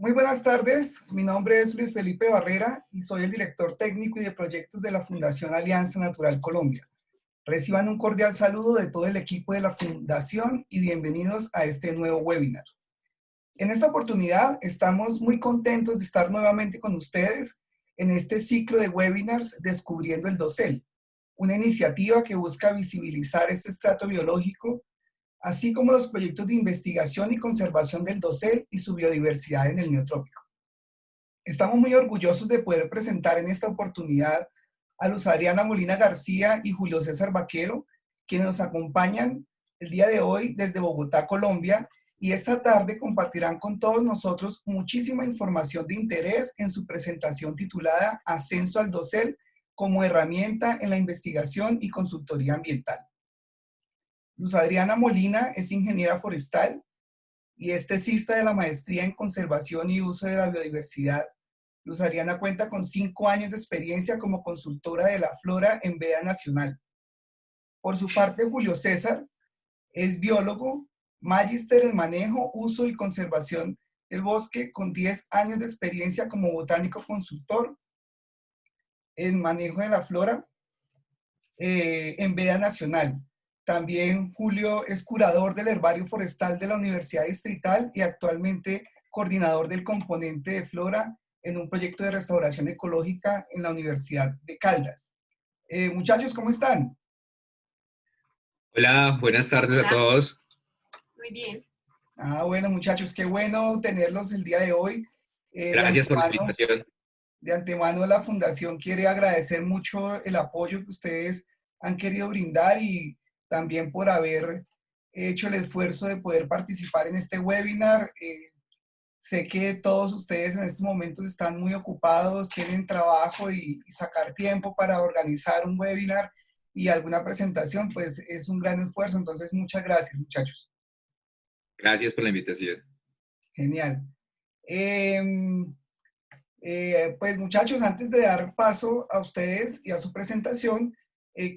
Muy buenas tardes, mi nombre es Luis Felipe Barrera y soy el director técnico y de proyectos de la Fundación Alianza Natural Colombia. Reciban un cordial saludo de todo el equipo de la Fundación y bienvenidos a este nuevo webinar. En esta oportunidad estamos muy contentos de estar nuevamente con ustedes en este ciclo de webinars Descubriendo el Dosel, una iniciativa que busca visibilizar este estrato biológico así como los proyectos de investigación y conservación del dosel y su biodiversidad en el Neotrópico. Estamos muy orgullosos de poder presentar en esta oportunidad a Luz Adriana Molina García y Julio César Vaquero, quienes nos acompañan el día de hoy desde Bogotá, Colombia, y esta tarde compartirán con todos nosotros muchísima información de interés en su presentación titulada Ascenso al Dosel como herramienta en la investigación y consultoría ambiental. Luz Adriana Molina es ingeniera forestal y es tesista de la maestría en conservación y uso de la biodiversidad. Luz Adriana cuenta con 5 años de experiencia como consultora de la flora en veda nacional. Por su parte, Julio César es biólogo, magíster en manejo, uso y conservación del bosque con 10 años de experiencia como botánico consultor en manejo de la flora en veda nacional. También Julio es curador del Herbario Forestal de la Universidad Distrital y actualmente coordinador del componente de flora en un proyecto de restauración ecológica en la Universidad de Caldas. Muchachos, ¿cómo están? Hola, buenas tardes a todos. Muy bien. Bueno, muchachos, qué bueno tenerlos el día de hoy. Gracias por la invitación. De antemano, la Fundación quiere agradecer mucho el apoyo que ustedes han querido brindar y también por haber hecho el esfuerzo de poder participar en este webinar. Sé que todos ustedes en estos momentos están muy ocupados, tienen trabajo y sacar tiempo para organizar un webinar y alguna presentación, pues es un gran esfuerzo. Entonces, muchas gracias, muchachos. Gracias por la invitación. Genial. Pues muchachos, antes de dar paso a ustedes y a su presentación,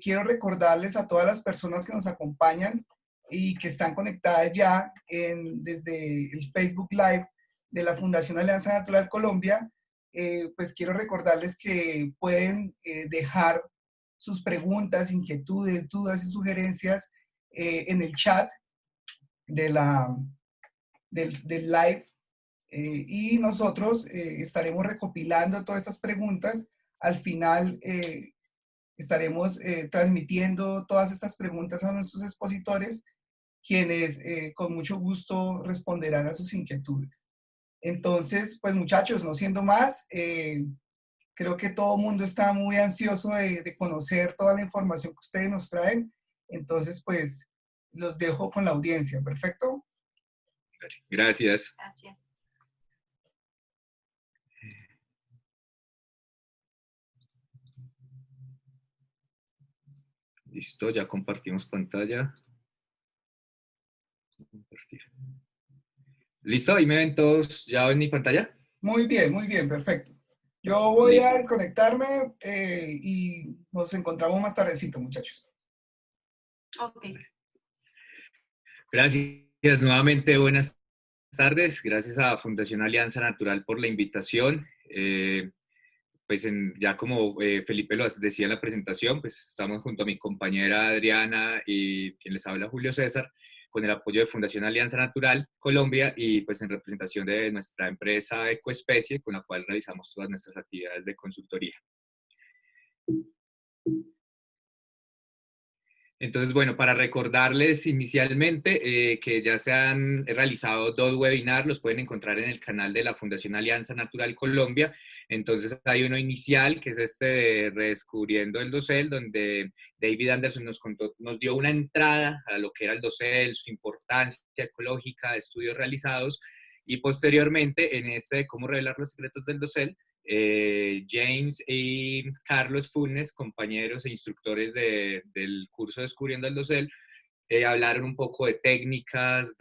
quiero recordarles a todas las personas que nos acompañan y que están conectadas ya desde el Facebook Live de la Fundación Alianza Natural Colombia, pues quiero recordarles que pueden dejar sus preguntas, inquietudes, dudas y sugerencias en el chat de del live y nosotros estaremos recopilando todas estas preguntas. Al final estaremos transmitiendo todas estas preguntas a nuestros expositores, quienes con mucho gusto responderán a sus inquietudes. Entonces, pues muchachos, no siendo más, creo que todo el mundo está muy ansioso de conocer toda la información que ustedes nos traen. Entonces, pues los dejo con la audiencia. ¿Perfecto? Gracias. Gracias. Listo, ya compartimos pantalla. ¿Listo? ¿Ahí me ven todos ya en mi pantalla? Muy bien, perfecto. Yo voy Listo. a conectarme y nos encontramos más tardecito, muchachos. Ok. Gracias nuevamente, buenas tardes. Gracias a Fundación Alianza Natural por la invitación. Pues ya como Felipe lo decía en la presentación, pues estamos junto a mi compañera Adriana y quien les habla Julio César, con el apoyo de Fundación Alianza Natural Colombia y pues en representación de nuestra empresa Ecoespecie, con la cual realizamos todas nuestras actividades de consultoría. Entonces, bueno, para recordarles inicialmente que ya se han realizado 2 webinars, los pueden encontrar en el canal de la Fundación Alianza Natural Colombia. Entonces, hay uno inicial, que es este de Redescubriendo el Dosel, donde David Anderson nos dio una entrada a lo que era el dosel, su importancia ecológica, estudios realizados, y posteriormente, en este de Cómo revelar los secretos del dosel, James y Carlos Funes, compañeros e instructores del curso Descubriendo el Dosel, hablaron un poco de técnicas,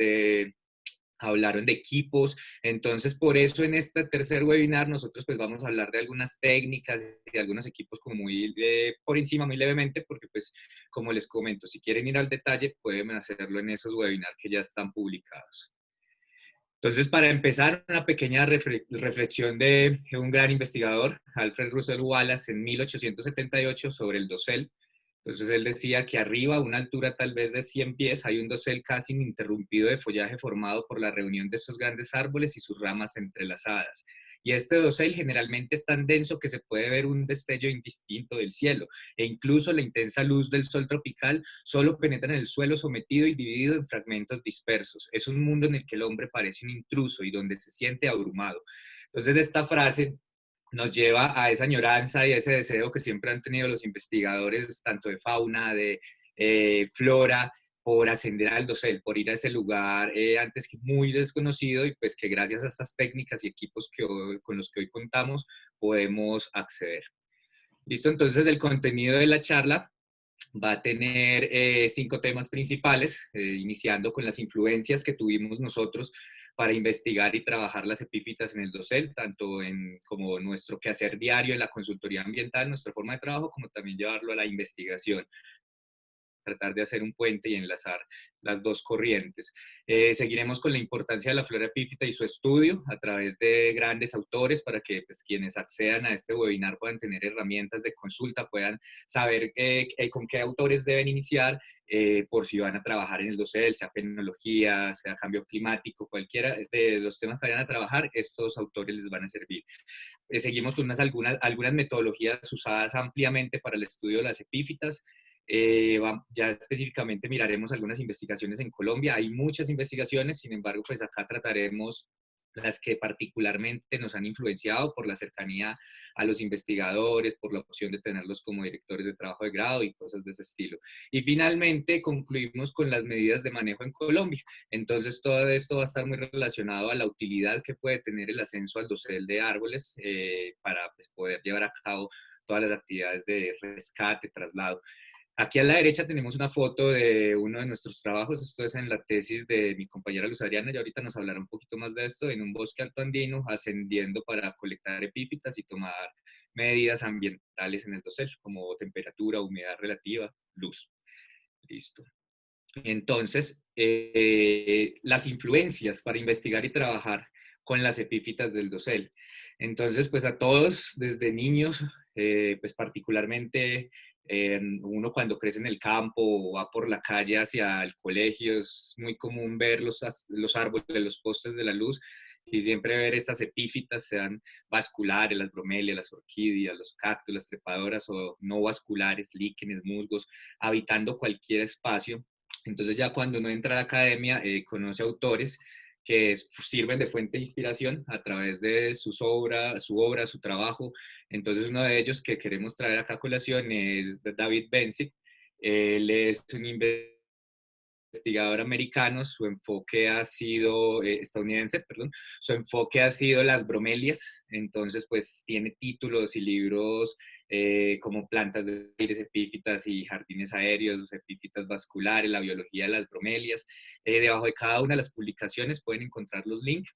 hablaron de equipos. Entonces, por eso en este tercer webinar nosotros pues vamos a hablar de algunas técnicas y de algunos equipos como muy por encima, muy levemente, porque pues como les comento, si quieren ir al detalle pueden hacerlo en esos webinars que ya están publicados. Entonces, para empezar, una pequeña reflexión de un gran investigador, Alfred Russel Wallace, en 1878 sobre el dosel. Entonces, él decía que arriba, a una altura tal vez de 100 pies, hay un dosel casi ininterrumpido de follaje formado por la reunión de estos grandes árboles y sus ramas entrelazadas. Y este dosel generalmente es tan denso que se puede ver un destello indistinto del cielo, e incluso la intensa luz del sol tropical solo penetra en el suelo sometido y dividido en fragmentos dispersos. Es un mundo en el que el hombre parece un intruso y donde se siente abrumado. Entonces, esta frase nos lleva a esa añoranza y a ese deseo que siempre han tenido los investigadores, tanto de fauna, de flora, por ascender al dosel, por ir a ese lugar antes que muy desconocido y pues que gracias a estas técnicas y equipos con los que hoy contamos podemos acceder. Listo, entonces el contenido de la charla va a tener 5 temas principales, iniciando con las influencias que tuvimos nosotros para investigar y trabajar las epífitas en el dosel, tanto como nuestro quehacer diario en la consultoría ambiental, nuestra forma de trabajo, como también llevarlo a la investigación, tratar de hacer un puente y enlazar las dos corrientes. Seguiremos con la importancia de la flora epífita y su estudio a través de grandes autores para que pues, quienes accedan a este webinar puedan tener herramientas de consulta, puedan saber con qué autores deben iniciar por si van a trabajar en el dosel, sea penología, sea cambio climático, cualquiera de los temas que vayan a trabajar, estos autores les van a servir. Seguimos con algunas metodologías usadas ampliamente para el estudio de las epífitas. Ya específicamente miraremos algunas investigaciones en Colombia. Hay muchas investigaciones, sin embargo, pues acá trataremos las que particularmente nos han influenciado por la cercanía a los investigadores, por la opción de tenerlos como directores de trabajo de grado y cosas de ese estilo. Y finalmente concluimos con las medidas de manejo en Colombia. Entonces todo esto va a estar muy relacionado a la utilidad que puede tener el ascenso al dosel de árboles para pues, poder llevar a cabo todas las actividades de rescate, traslado. Aquí a la derecha tenemos una foto de uno de nuestros trabajos, esto es en la tesis de mi compañera Luz Adriana, y ahorita nos hablará un poquito más de esto, en un bosque alto andino, ascendiendo para colectar epífitas y tomar medidas ambientales en el dosel, como temperatura, humedad relativa, luz. Listo. Entonces, las influencias para investigar y trabajar con las epífitas del dosel. Entonces, pues a todos, desde niños, pues particularmente uno cuando crece en el campo o va por la calle hacia el colegio, es muy común ver los árboles, los postes de la luz y siempre ver estas epífitas, sean vasculares, las bromelias, las orquídeas, los cactus, las trepadoras o no vasculares, líquenes, musgos, habitando cualquier espacio. Entonces ya cuando uno entra a la academia, conoce autores que sirven de fuente de inspiración a través de su obra, su trabajo. Entonces uno de ellos que queremos traer acá a colación es David Bensick. Él es un investigador americano, su enfoque ha sido, estadounidense, perdón, su enfoque ha sido las bromelias, entonces pues tiene títulos y libros como plantas de aires, epífitas y jardines aéreos, epífitas vasculares, la biología de las bromelias. Debajo de cada una de las publicaciones pueden encontrar los links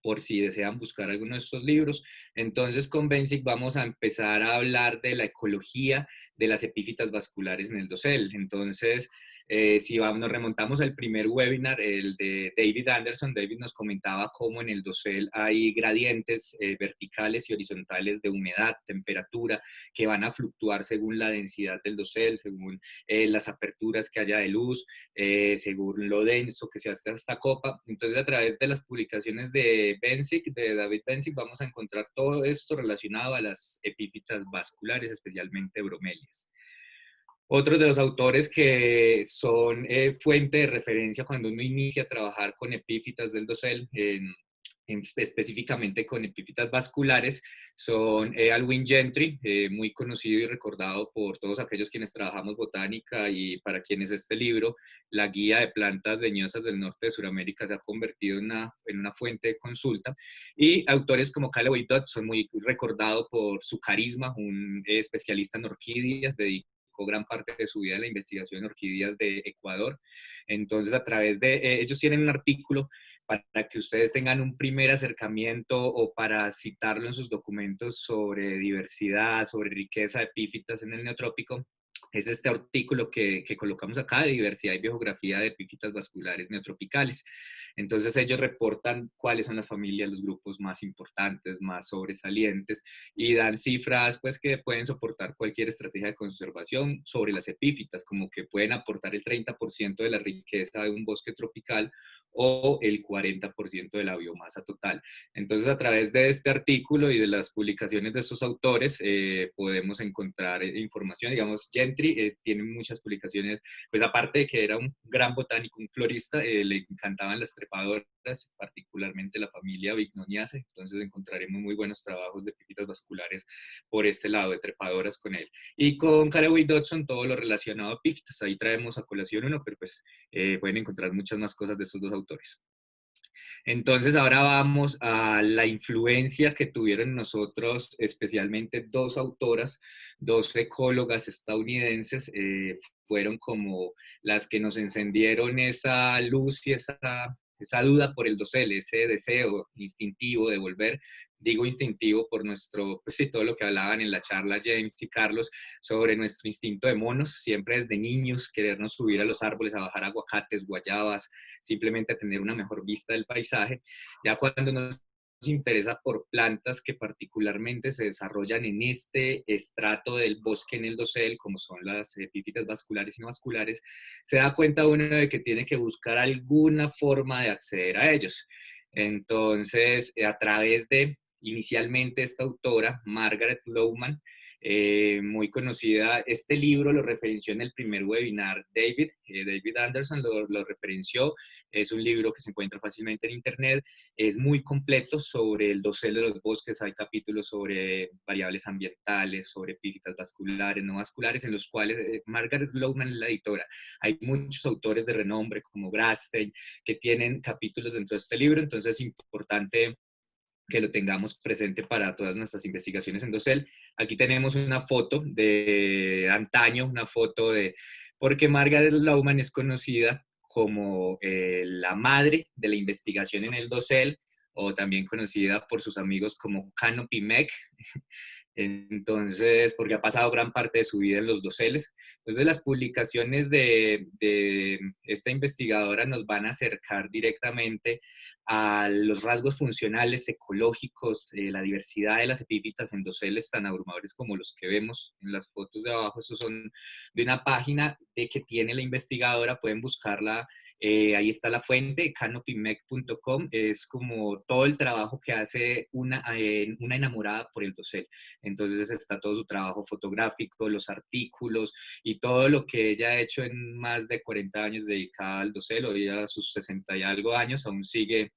por si desean buscar alguno de estos libros. Entonces, con Bensick vamos a empezar a hablar de la ecología de las epífitas vasculares en el dosel. Entonces, si nos remontamos al primer webinar, el de David Anderson, David nos comentaba cómo en el dosel hay gradientes verticales y horizontales de humedad, temperatura, que van a fluctuar según la densidad del dosel, según las aperturas que haya de luz, según lo denso que sea esta copa. Entonces, a través de las publicaciones de David Bensick, vamos a encontrar todo esto relacionado a las epífitas vasculares, especialmente bromelias. Otros de los autores que son fuente de referencia cuando uno inicia a trabajar con epífitas del dosel, específicamente con epífitas vasculares, son Alwyn Gentry, muy conocido y recordado por todos aquellos quienes trabajamos botánica y para quienes este libro, La Guía de Plantas Leñosas del Norte de Sudamérica, se ha convertido en una fuente de consulta. Y autores como Callaway Dodd son muy recordados por su carisma, un especialista en orquídeas, dedicado gran parte de su vida en la investigación en orquídeas de Ecuador. Entonces, a través de ellos tienen un artículo para que ustedes tengan un primer acercamiento o para citarlo en sus documentos sobre diversidad, sobre riqueza de epífitas en el neotrópico. es este artículo que colocamos acá de diversidad y biogeografía de epífitas vasculares neotropicales. Entonces ellos reportan cuáles son las familias, los grupos más importantes, más sobresalientes, y dan cifras pues que pueden soportar cualquier estrategia de conservación sobre las epífitas, como que pueden aportar el 30% de la riqueza de un bosque tropical o el 40% de la biomasa total. Entonces, a través de este artículo y de las publicaciones de estos autores, podemos encontrar información. Digamos, Gentry tiene muchas publicaciones, pues aparte de que era un gran botánico, un florista, le encantaban las trepadoras, particularmente la familia Bignoniaceae. Entonces, encontraremos muy buenos trabajos de epífitas vasculares por este lado, de trepadoras con él. Y con Callaway Dodson, todo lo relacionado a epífitas. Ahí traemos a colación uno, pero pues pueden encontrar muchas más cosas de estos dos autores. Entonces ahora vamos a la influencia que tuvieron en nosotros, especialmente dos autoras, dos ecólogas estadounidenses, fueron como las que nos encendieron esa luz y esa duda por el dosel, ese deseo instintivo de volver. Digo instintivo por nuestro, pues sí, todo lo que hablaban en la charla James y Carlos sobre nuestro instinto de monos, siempre desde niños, querernos subir a los árboles, a bajar aguacates, guayabas, simplemente a tener una mejor vista del paisaje. Ya cuando nos interesa por plantas que particularmente se desarrollan en este estrato del bosque en el dosel, como son las epífitas vasculares y no vasculares, se da cuenta uno de que tiene que buscar alguna forma de acceder a ellos. Entonces, a través de inicialmente esta autora, Margaret Lowman, muy conocida. Este libro lo referenció en el primer webinar David Anderson lo referenció. Es un libro que se encuentra fácilmente en internet. Es muy completo sobre el dosel de los bosques. Hay capítulos sobre variables ambientales, sobre epífitas vasculares, no vasculares, en los cuales Margaret Lowman es la editora. Hay muchos autores de renombre como Grastein que tienen capítulos dentro de este libro, entonces es importante que lo tengamos presente para todas nuestras investigaciones en dosel. Aquí tenemos una foto de antaño, una foto de, porque Margaret Lowman es conocida como la madre de la investigación en el dosel, o también conocida por sus amigos como Canopy Meg. Entonces, porque ha pasado gran parte de su vida en los doseles. Entonces, las publicaciones de esta investigadora nos van a acercar directamente a los rasgos funcionales, ecológicos, la diversidad de las epífitas en doseles tan abrumadores como los que vemos en las fotos de abajo. Estos son de una página que tiene la investigadora, pueden buscarla. Ahí está la fuente, canopymeg.com, es como todo el trabajo que hace una enamorada por el dosel. Entonces está todo su trabajo fotográfico, los artículos y todo lo que ella ha hecho en más de 40 años dedicada al dosel. Hoy a sus 60 y algo años aún sigue,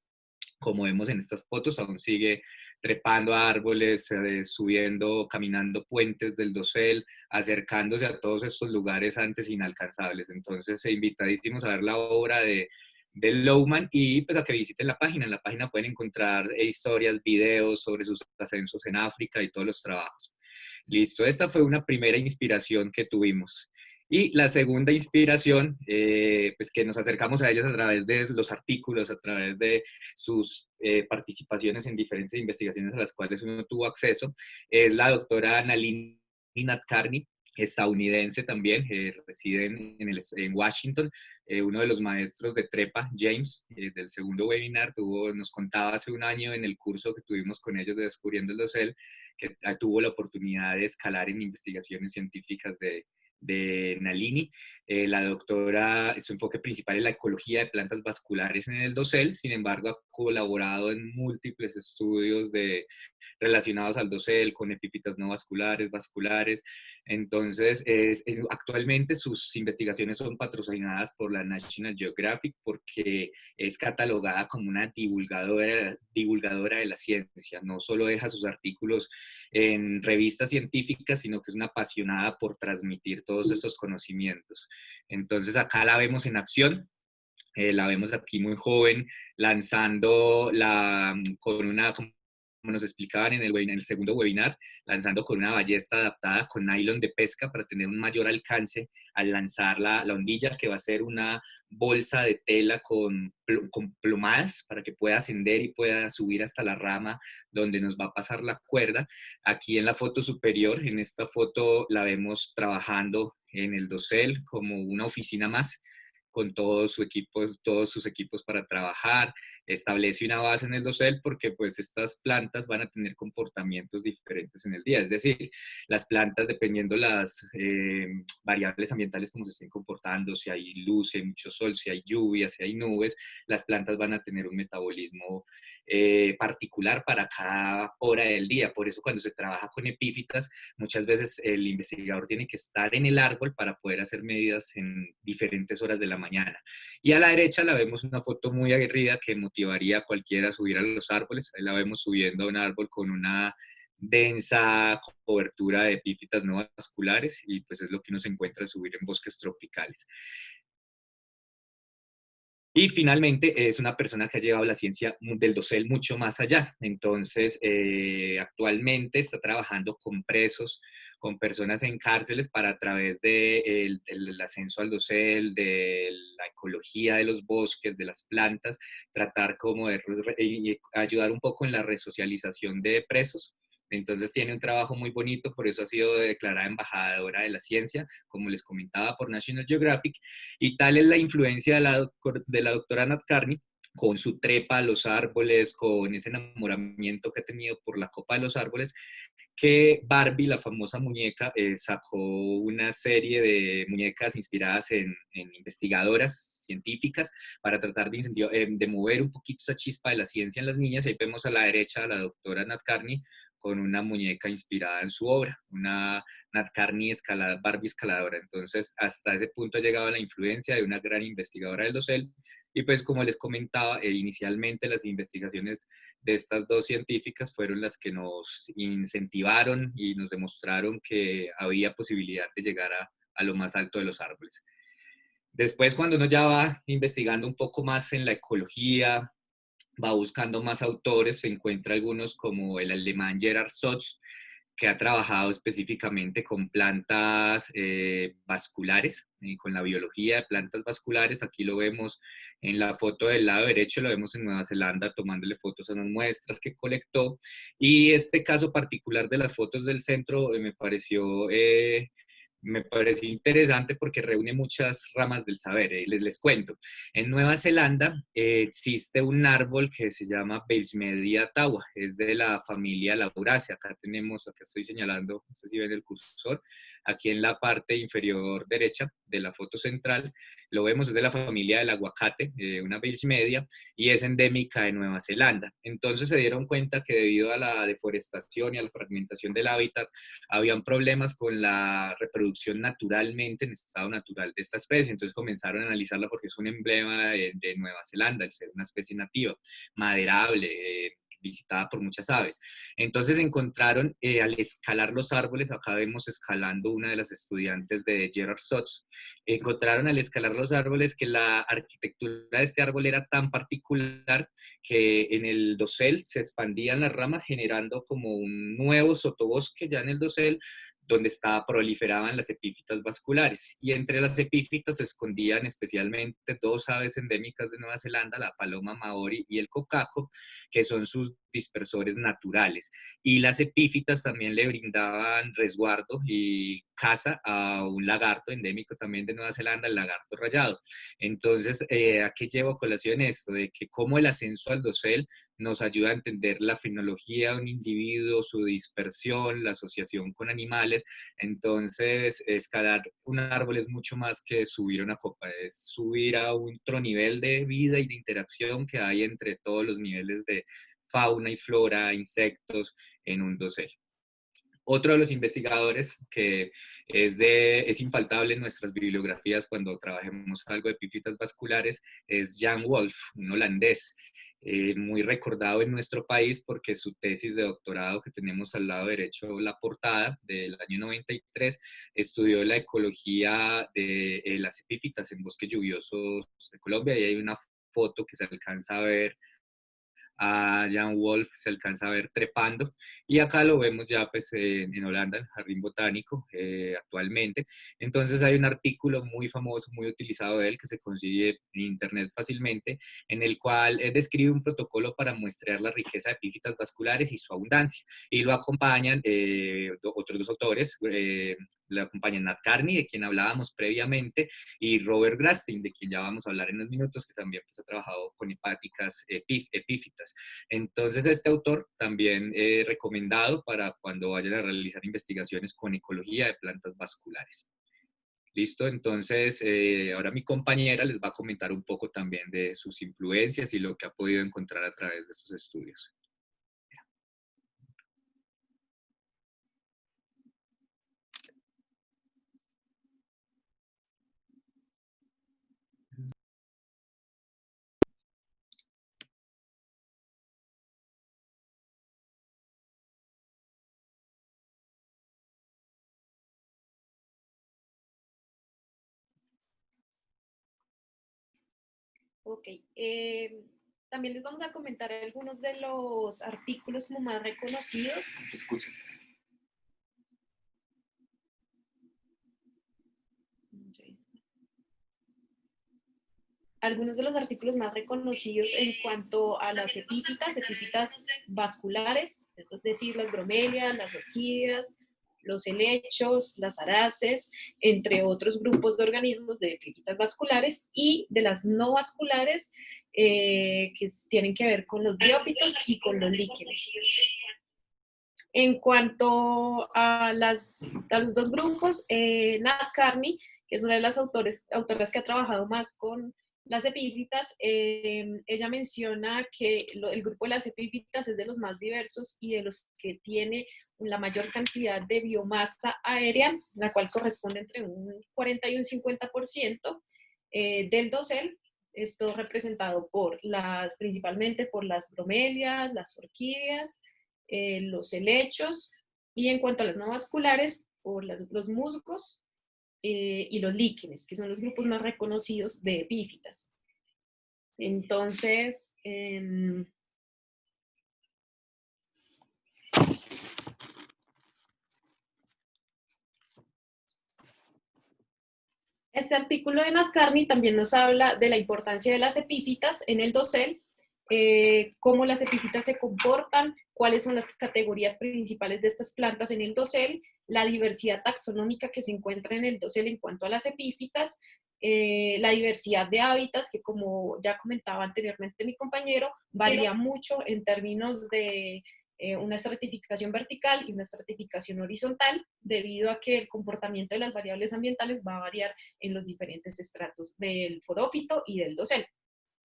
como vemos en estas fotos, aún sigue trepando a árboles, subiendo, caminando puentes del dosel, acercándose a todos estos lugares antes inalcanzables. Entonces, invitadísimos a ver la obra de Lowman y pues a que visiten la página. En la página pueden encontrar historias, videos sobre sus ascensos en África y todos los trabajos. Listo, esta fue una primera inspiración que tuvimos. Y la segunda inspiración, pues que nos acercamos a ellas a través de los artículos, a través de sus participaciones en diferentes investigaciones a las cuales uno tuvo acceso, es la doctora Nalini Nadkarni, estadounidense también, reside en Washington. Uno de los maestros de Trepa, James, del segundo webinar, nos contaba hace un año en el curso que tuvimos con ellos de Descubriendo el Dosel, que tuvo la oportunidad de escalar en investigaciones científicas de Nalini. La doctora, su enfoque principal es la ecología de plantas vasculares en el dosel, sin embargo ha colaborado en múltiples estudios relacionados al dosel, con epífitas no vasculares, vasculares. Entonces, actualmente sus investigaciones son patrocinadas por la National Geographic porque es catalogada como una divulgadora de la ciencia. No solo deja sus artículos en revistas científicas, sino que es una apasionada por transmitir todos estos conocimientos. Entonces acá la vemos en acción. La vemos aquí muy joven, lanzando con una nos explicaban en el segundo webinar, lanzando con una ballesta adaptada con nylon de pesca para tener un mayor alcance al lanzar la ondilla, que va a ser una bolsa de tela con plumadas para que pueda ascender y pueda subir hasta la rama donde nos va a pasar la cuerda. Aquí en la foto superior, en esta foto la vemos trabajando en el dosel como una oficina más, con todos sus equipos para trabajar, establece una base en el dosel porque pues estas plantas van a tener comportamientos diferentes en el día, es decir, las plantas dependiendo las variables ambientales como se estén comportando, si hay luz, si hay mucho sol, si hay lluvia, si hay nubes, las plantas van a tener un metabolismo particular para cada hora del día. Por eso cuando se trabaja con epífitas, muchas veces el investigador tiene que estar en el árbol para poder hacer medidas en diferentes horas de la mañana. Y a la derecha la vemos una foto muy aguerrida que motivaría a cualquiera a subir a los árboles. Ahí la vemos subiendo a un árbol con una densa cobertura de epífitas no vasculares y pues es lo que uno se encuentra al subir en bosques tropicales. Y finalmente es una persona que ha llevado la ciencia del dosel mucho más allá. Entonces, actualmente está trabajando con presos, con personas en cárceles para a través del ascenso al dosel, de la ecología de los bosques, de las plantas, tratar como de ayudar un poco en la resocialización de presos. Entonces tiene un trabajo muy bonito, por eso ha sido declarada embajadora de la ciencia, como les comentaba, por National Geographic. Y tal es la influencia de la doctora Nat Carney, con su trepa a los árboles, con ese enamoramiento que ha tenido por la copa de los árboles, que Barbie, la famosa muñeca, sacó una serie de muñecas inspiradas en investigadoras científicas para tratar de mover un poquito esa chispa de la ciencia en las niñas. Ahí vemos a la derecha a la doctora Nat Carney con una muñeca inspirada en su obra, una Nat Carney Barbie escaladora. Entonces, hasta ese punto ha llegado la influencia de una gran investigadora del dosel. Y pues como les comentaba, inicialmente las investigaciones de estas dos científicas fueron las que nos incentivaron y nos demostraron que había posibilidad de llegar a lo más alto de los árboles. Después, cuando uno ya va investigando un poco más en la ecología, va buscando más autores, se encuentra algunos como el alemán Gerhard Sotz, que ha trabajado específicamente con plantas vasculares, con la biología de plantas vasculares. Aquí lo vemos en la foto del lado derecho, lo vemos en Nueva Zelanda tomándole fotos a unas muestras que colectó. Y este caso particular de las fotos del centro me pareció interesante porque reúne muchas ramas del saber. Les cuento. En Nueva Zelanda existe un árbol que se llama Bellsmedia tawa, es de la familia Lauraceae. Acá estoy señalando, no sé si ven el cursor, aquí en la parte inferior derecha de la foto central, lo vemos, es de la familia del aguacate, una Bellsmedia, y es endémica de Nueva Zelanda. Entonces se dieron cuenta que debido a la deforestación y a la fragmentación del hábitat, habían problemas con la reproducción naturalmente, en estado natural de esta especie. Entonces comenzaron a analizarla porque es un emblema de Nueva Zelanda, el ser una especie nativa, maderable, visitada por muchas aves. Entonces encontraron al escalar los árboles, acá vemos escalando una de las estudiantes de Gerhard Sotz, encontraron al escalar los árboles que la arquitectura de este árbol era tan particular que en el dosel se expandían las ramas generando como un nuevo sotobosque ya en el dosel, donde proliferaban las epífitas vasculares. Y entre las epífitas se escondían especialmente dos aves endémicas de Nueva Zelanda, la paloma maori y el cocaco, que son sus dispersores naturales. Y las epífitas también le brindaban resguardo y caza a un lagarto endémico también de Nueva Zelanda, el lagarto rayado. Entonces, ¿a qué llevo a colación esto? De que cómo el ascenso al dosel nos ayuda a entender la fenología de un individuo, su dispersión, la asociación con animales. Entonces, escalar un árbol es mucho más que subir una copa, es subir a otro nivel de vida y de interacción que hay entre todos los niveles de fauna y flora, insectos en un dosel. Otro de los investigadores que es infaltable en nuestras bibliografías cuando trabajemos algo de epífitas vasculares es Jan Wolf, un holandés, muy recordado en nuestro país porque su tesis de doctorado que tenemos al lado derecho, la portada del año 93, estudió la ecología de las epífitas en bosques lluviosos de Colombia y hay una foto que se alcanza a ver a Jan Wolf se alcanza a ver trepando, y acá lo vemos ya pues en Holanda, en el Jardín Botánico, actualmente. Entonces hay un artículo muy famoso, muy utilizado de él, que se consigue en internet fácilmente, en el cual describe un protocolo para muestrear la riqueza de epífitas vasculares y su abundancia, y lo acompañan otros dos autores, le acompañan Nat Carney, de quien hablábamos previamente, y Robert Grasstein, de quien ya vamos a hablar en unos minutos, que también pues, ha trabajado con hepáticas epífitas. Entonces, este autor también recomendado para cuando vayan a realizar investigaciones con ecología de plantas vasculares. Listo, entonces ahora mi compañera les va a comentar un poco también de sus influencias y lo que ha podido encontrar a través de estos estudios. Ok. También les vamos a comentar algunos de los artículos como más reconocidos. Se escucha. Algunos de los artículos más reconocidos en cuanto a las epífitas vasculares, es decir, las bromelias, las orquídeas, los helechos, las araces, entre otros grupos de organismos de epífitas vasculares, y de las no vasculares, que tienen que ver con los briófitos y con los líquenes. En cuanto a los dos grupos, Nat Carney, que es una de las autoras que ha trabajado más con las epífitas, ella menciona que el grupo de las epífitas es de los más diversos y de los que tiene la mayor cantidad de biomasa aérea, la cual corresponde entre un 40 y un 50% del dosel. Esto representado principalmente por las bromelias, las orquídeas, los helechos, y en cuanto a las no vasculares, por los musgos y los líquenes, que son los grupos más reconocidos de epífitas. Entonces, este artículo de Nat Carney también nos habla de la importancia de las epífitas en el dosel, cómo las epífitas se comportan, cuáles son las categorías principales de estas plantas en el dosel, la diversidad taxonómica que se encuentra en el dosel en cuanto a las epífitas, la diversidad de hábitats, que como ya comentaba anteriormente mi compañero, varía mucho en términos de una estratificación vertical y una estratificación horizontal, debido a que el comportamiento de las variables ambientales va a variar en los diferentes estratos del forófito y del dosel.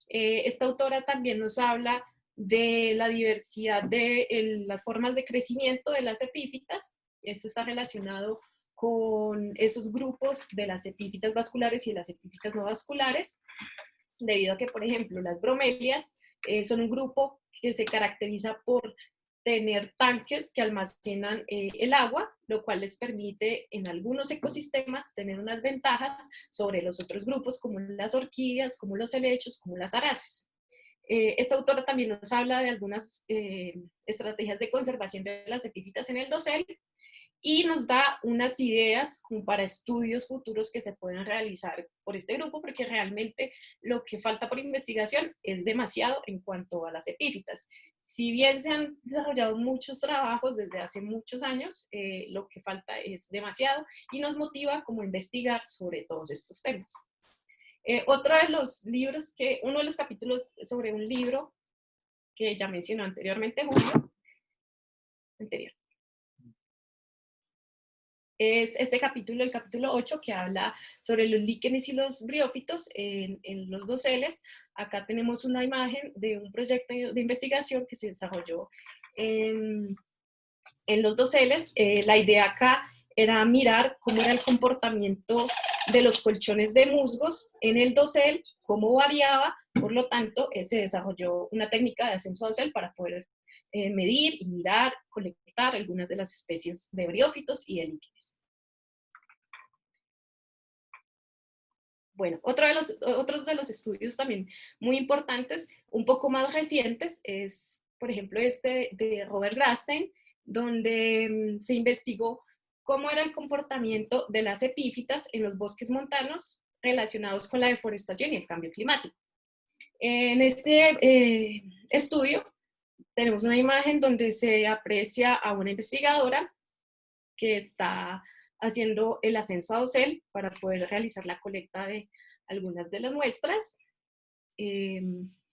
Esta autora también nos habla de la diversidad de las formas de crecimiento de las epífitas. Esto está relacionado con esos grupos de las epífitas vasculares y las epífitas no vasculares, debido a que, por ejemplo, las bromelias son un grupo que se caracteriza por tener tanques que almacenan el agua, lo cual les permite en algunos ecosistemas tener unas ventajas sobre los otros grupos, como las orquídeas, como los helechos, como las araces. Esta autora también nos habla de algunas estrategias de conservación de las epífitas en el dosel, y nos da unas ideas como para estudios futuros que se pueden realizar por este grupo, porque realmente lo que falta por investigación es demasiado en cuanto a las epífitas. Si bien se han desarrollado muchos trabajos desde hace muchos años, lo que falta es demasiado y nos motiva como a investigar sobre todos estos temas. Otro de los libros uno de los capítulos sobre un libro que ya mencionó anteriormente Julio, es este capítulo, el capítulo 8, que habla sobre los líquenes y los briófitos en los doseles. Acá tenemos una imagen de un proyecto de investigación que se desarrolló en los doseles. La idea acá era mirar cómo era el comportamiento de los colchones de musgos en el dosel, cómo variaba. Por lo tanto, se desarrolló una técnica de ascenso a dosel para poder medir y mirar, colectar algunas de las especies de briófitos y de líquenes. Bueno, otros de los estudios también muy importantes, un poco más recientes, es, por ejemplo, este de Robert Grastein, donde se investigó cómo era el comportamiento de las epífitas en los bosques montanos relacionados con la deforestación y el cambio climático. En este estudio tenemos una imagen donde se aprecia a una investigadora que está haciendo el ascenso a dosel para poder realizar la colecta de algunas de las muestras.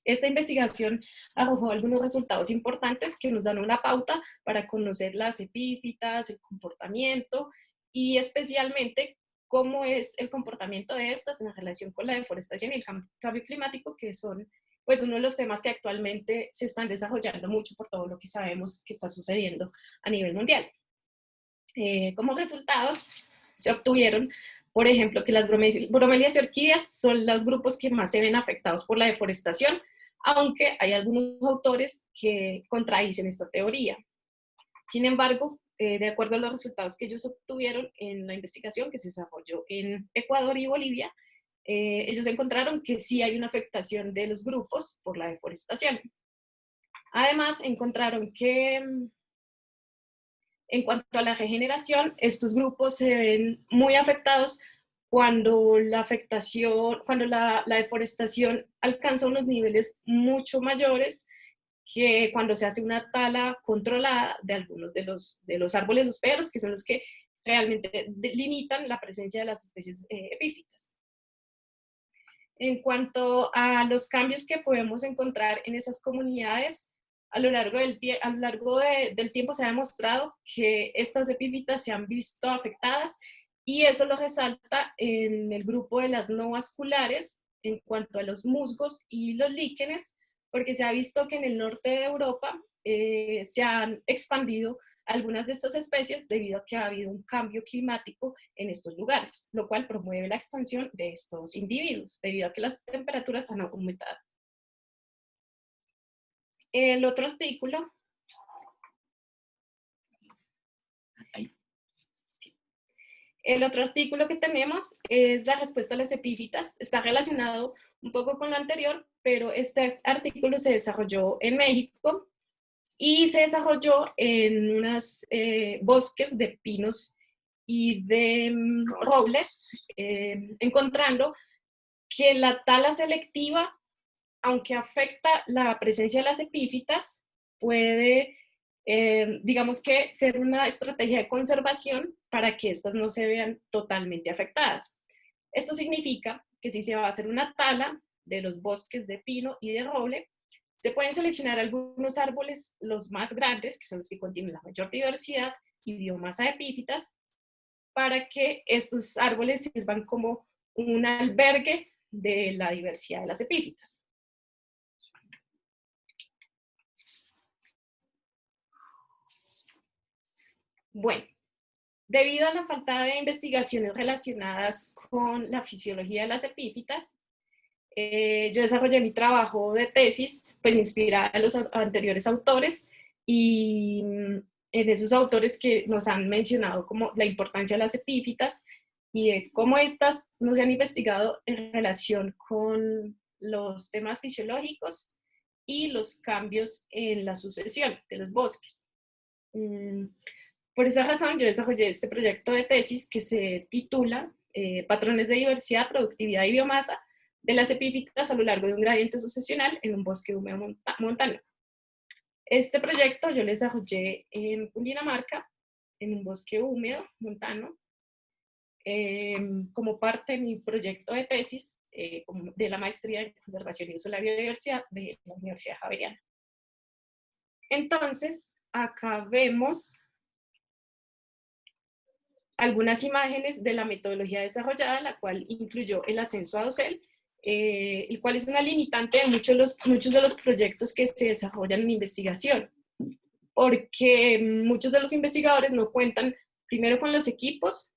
Esta investigación arrojó algunos resultados importantes que nos dan una pauta para conocer las epífitas, el comportamiento y especialmente cómo es el comportamiento de estas en relación con la deforestación y el cambio climático, que son pues uno de los temas que actualmente se están desarrollando mucho por todo lo que sabemos que está sucediendo a nivel mundial. Como resultados se obtuvieron, por ejemplo, que las bromelias y orquídeas son los grupos que más se ven afectados por la deforestación, aunque hay algunos autores que contradicen esta teoría. Sin embargo, de acuerdo a los resultados que ellos obtuvieron en la investigación que se desarrolló en Ecuador y Bolivia, ellos encontraron que sí hay una afectación de los grupos por la deforestación. Además, encontraron que en cuanto a la regeneración, estos grupos se ven muy afectados cuando la deforestación alcanza unos niveles mucho mayores que cuando se hace una tala controlada de algunos de los árboles hospederos, que son los que realmente limitan la presencia de las especies epífitas. En cuanto a los cambios que podemos encontrar en esas comunidades, a lo largo del tiempo se ha demostrado que estas epífitas se han visto afectadas y eso lo resalta en el grupo de las no vasculares en cuanto a los musgos y los líquenes, porque se ha visto que en el norte de Europa se han expandido algunas de estas especies debido a que ha habido un cambio climático en estos lugares, lo cual promueve la expansión de estos individuos debido a que las temperaturas han aumentado. El otro artículo que tenemos es la respuesta a las epífitas. Está relacionado un poco con lo anterior, pero este artículo se desarrolló en México y se desarrolló en unos bosques de pinos y de robles, encontrando que la tala selectiva, aunque afecta la presencia de las epífitas, puede, digamos que, ser una estrategia de conservación para que estas no se vean totalmente afectadas. Esto significa que si se va a hacer una tala de los bosques de pino y de roble, se pueden seleccionar algunos árboles, los más grandes, que son los que contienen la mayor diversidad y biomasa de epífitas, para que estos árboles sirvan como un albergue de la diversidad de las epífitas. Bueno, debido a la falta de investigaciones relacionadas con la fisiología de las epífitas, yo desarrollé mi trabajo de tesis, pues inspirada en los anteriores autores y en esos autores que nos han mencionado como la importancia de las epífitas y de cómo estas no se han investigado en relación con los temas fisiológicos y los cambios en la sucesión de los bosques. Por esa razón, yo desarrollé este proyecto de tesis que se titula Patrones de diversidad, productividad y biomasa de las epífitas a lo largo de un gradiente sucesional en un bosque húmedo montano. Este proyecto yo lo desarrollé en Cundinamarca, en un bosque húmedo montano, como parte de mi proyecto de tesis de la maestría en conservación y uso de la biodiversidad de la Universidad Javeriana. Entonces, acá vemos algunas imágenes de la metodología desarrollada, la cual incluyó el ascenso a dosel, el cual es una limitante de muchos de los proyectos que se desarrollan en investigación, porque muchos de los investigadores no cuentan primero con los equipos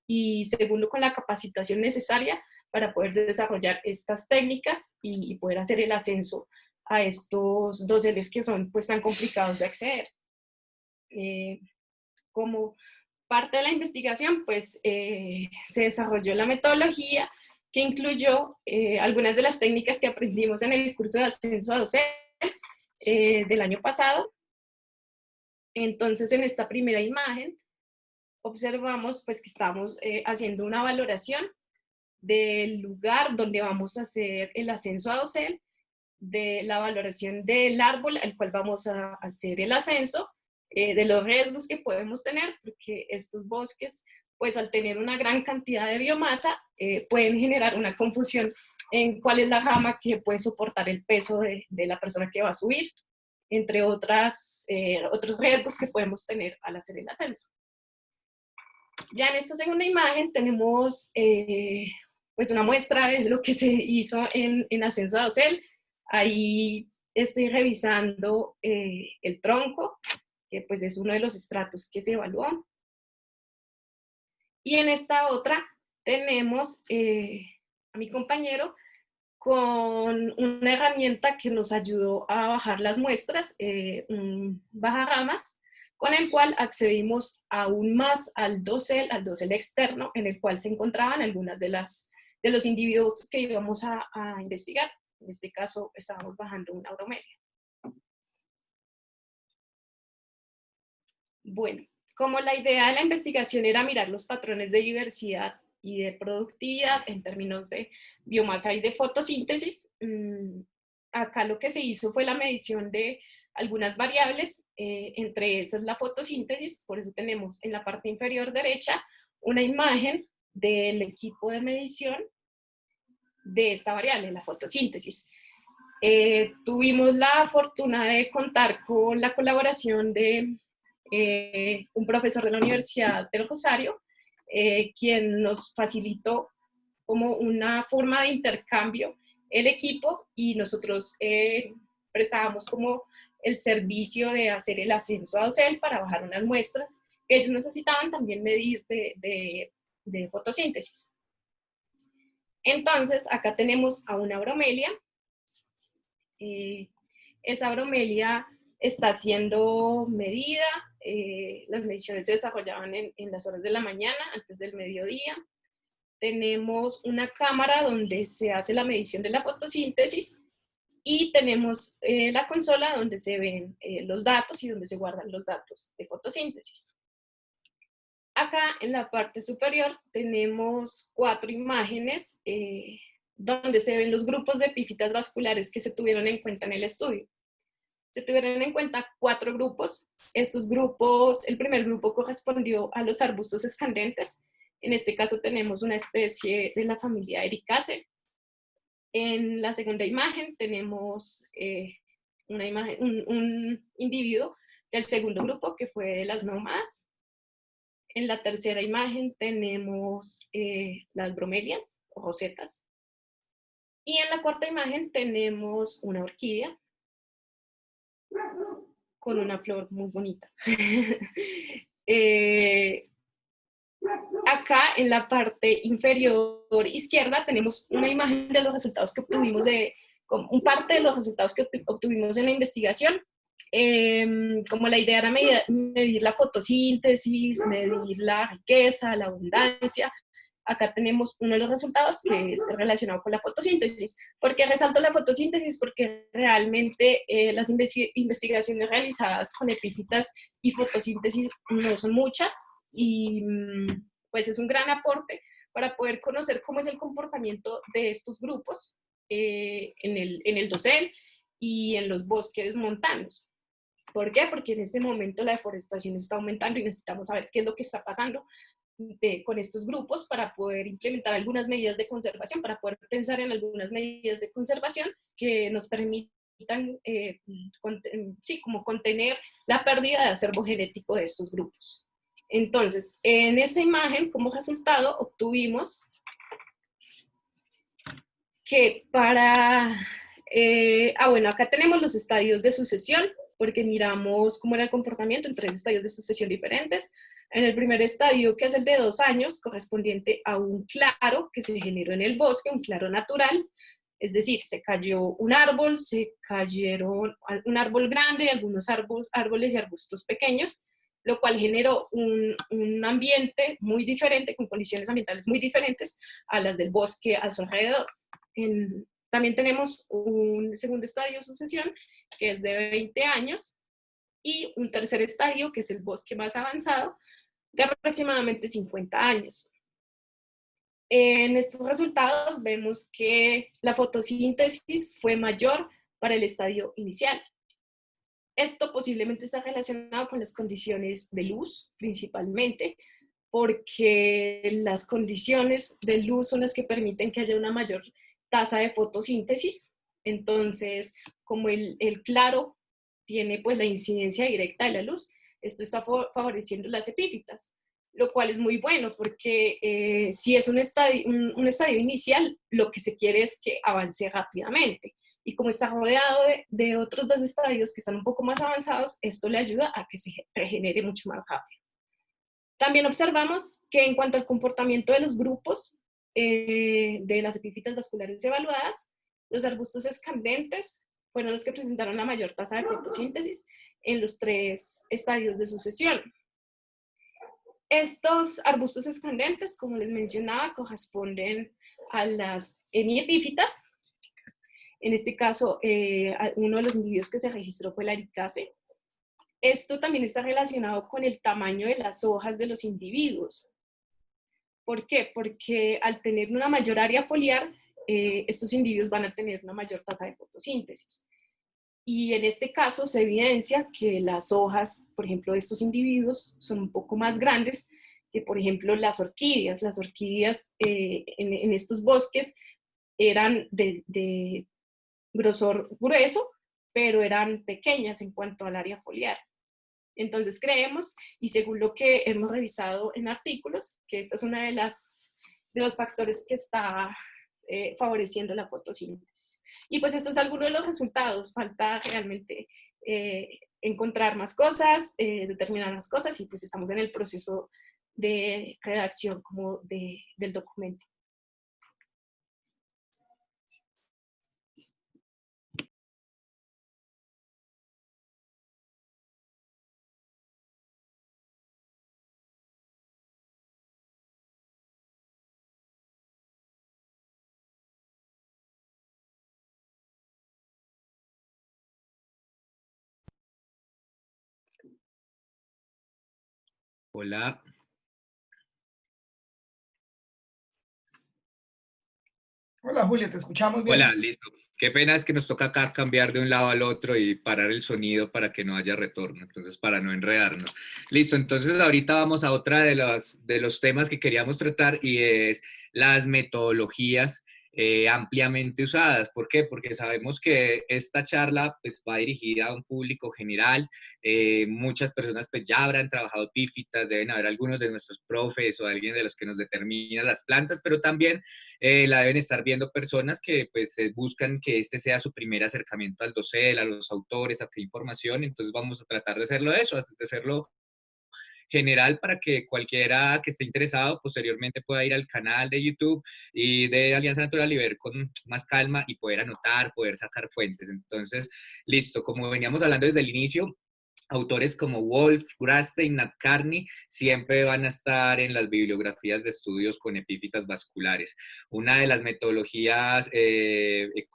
y segundo con la capacitación necesaria para poder desarrollar estas técnicas y poder hacer el ascenso a estos doseles que son pues tan complicados de acceder. Como parte de la investigación, pues se desarrolló la metodología que incluyó algunas de las técnicas que aprendimos en el curso de ascenso a dosel del año pasado. Entonces, en esta primera imagen observamos pues, que estamos haciendo una valoración del lugar donde vamos a hacer el ascenso a dosel, de la valoración del árbol al cual vamos a hacer el ascenso, de los riesgos que podemos tener, porque estos bosques, pues al tener una gran cantidad de biomasa, pueden generar una confusión en cuál es la rama que puede soportar el peso de la persona que va a subir, entre otros riesgos que podemos tener al hacer el ascenso. Ya en esta segunda imagen tenemos pues una muestra de lo que se hizo en ascenso a dosel. Ahí estoy revisando el tronco, que pues es uno de los estratos que se evaluó. Y en esta otra tenemos a mi compañero con una herramienta que nos ayudó a bajar las muestras, un bajaramas, con el cual accedimos aún más al dosel externo, en el cual se encontraban algunas de los individuos que íbamos a investigar. En este caso, estábamos bajando una bromelia. Bueno, como la idea de la investigación era mirar los patrones de diversidad y de productividad en términos de biomasa y de fotosíntesis, acá lo que se hizo fue la medición de algunas variables, entre esas la fotosíntesis. Por eso tenemos en la parte inferior derecha una imagen del equipo de medición de esta variable, la fotosíntesis. Tuvimos la fortuna de contar con la colaboración de un profesor de la Universidad del Rosario, quien nos facilitó como una forma de intercambio el equipo, y nosotros prestábamos como el servicio de hacer el ascenso a dosel para bajar unas muestras que ellos necesitaban también medir de fotosíntesis. Entonces, acá tenemos a una bromelia. Esa bromelia está siendo medida. Las mediciones se desarrollaban en las horas de la mañana, antes del mediodía. Tenemos una cámara donde se hace la medición de la fotosíntesis y tenemos la consola donde se ven los datos y donde se guardan los datos de fotosíntesis. Acá en la parte superior tenemos 4 imágenes donde se ven los grupos de epífitas vasculares que se tuvieron en cuenta en el estudio. Se tuvieron en cuenta 4 grupos. Estos grupos, el primer grupo correspondió a los arbustos escandentes. En este caso tenemos una especie de la familia Ericaceae. En la segunda imagen tenemos un individuo del segundo grupo, que fue de las nómadas. En la tercera imagen tenemos las bromelias o rosetas. Y en la cuarta imagen tenemos una orquídea con una flor muy bonita. Acá en la parte inferior izquierda tenemos una imagen de los resultados que obtuvimos, un parte de los resultados que obtuvimos en la investigación. Como la idea era medir la fotosíntesis, medir la riqueza, la abundancia. Acá tenemos uno de los resultados que es relacionado con la fotosíntesis. ¿Por qué resalto la fotosíntesis? Porque realmente las investigaciones realizadas con epífitas y fotosíntesis no son muchas, y pues es un gran aporte para poder conocer cómo es el comportamiento de estos grupos en el dosel y en los bosques montanos. ¿Por qué? Porque en este momento la deforestación está aumentando y necesitamos saber qué es lo que está pasando con estos grupos para poder implementar algunas medidas de conservación, para poder pensar en algunas medidas de conservación que nos permitan como contener la pérdida de acervo genético de estos grupos. Entonces, en esta imagen, como resultado, obtuvimos que bueno, acá tenemos los estadios de sucesión, porque miramos cómo era el comportamiento en 3 estadios de sucesión diferentes. En el primer estadio, que es el de 2 años, correspondiente a un claro que se generó en el bosque, un claro natural, es decir, se cayó un árbol, se cayeron un árbol grande, algunos árboles y arbustos pequeños, lo cual generó un ambiente muy diferente, con condiciones ambientales muy diferentes a las del bosque a su alrededor. También tenemos un segundo estadio de sucesión, que es de 20 años, y un tercer estadio, que es el bosque más avanzado, de aproximadamente 50 años. En estos resultados vemos que la fotosíntesis fue mayor para el estadio inicial. Esto posiblemente está relacionado con las condiciones de luz, principalmente, porque las condiciones de luz son las que permiten que haya una mayor tasa de fotosíntesis. Entonces, como el claro tiene pues la incidencia directa de la luz, esto está favoreciendo las epífitas, lo cual es muy bueno porque si es un estadio inicial, lo que se quiere es que avance rápidamente. Y como está rodeado de otros dos estadios que están un poco más avanzados, esto le ayuda a que se regenere mucho más rápido. También observamos que en cuanto al comportamiento de los grupos de las epífitas vasculares evaluadas, los arbustos escandentes fueron los que presentaron la mayor tasa de fotosíntesis en los 3 estadios de sucesión. Estos arbustos escandentes, como les mencionaba, corresponden a las hemiepífitas. En este caso, uno de los individuos que se registró fue el aricácea. Esto también está relacionado con el tamaño de las hojas de los individuos. ¿Por qué? Porque al tener una mayor área foliar, estos individuos van a tener una mayor tasa de fotosíntesis. Y en este caso se evidencia que las hojas, por ejemplo, de estos individuos son un poco más grandes que, por ejemplo, las orquídeas. Las orquídeas en estos bosques eran de grosor grueso, pero eran pequeñas en cuanto al área foliar. Entonces creemos, y según lo que hemos revisado en artículos, que esta es una de los factores que está favoreciendo la fotosíntesis. Y pues esto es alguno de los resultados. Falta realmente encontrar más cosas, determinar más cosas, y pues estamos en el proceso de redacción como del documento. Hola. Hola Julio, te escuchamos Hola, bien. listo. Qué pena es que nos toca acá cambiar de un lado al otro y parar el sonido para que no haya retorno, entonces para no enredarnos. Listo, entonces ahorita vamos a otra de los temas que queríamos tratar y es las metodologías ampliamente usadas. ¿Por qué? Porque sabemos que esta charla pues, va dirigida a un público general. Muchas personas pues, ya habrán trabajado epífitas, deben haber algunos de nuestros profes o alguien de los que nos determina las plantas, pero también la deben estar viendo personas que pues buscan que este sea su primer acercamiento al dosel, a los autores, a qué información. Entonces vamos a tratar de hacerlo eso, de hacerlo general para que cualquiera que esté interesado posteriormente pueda ir al canal de YouTube y de Alianza Natural y ver con más calma y poder anotar, poder sacar fuentes. Entonces, listo, como veníamos hablando desde el inicio, autores como Wolf, Grastein, Nat Carney siempre van a estar en las bibliografías de estudios con epífitas vasculares. Una de las metodologías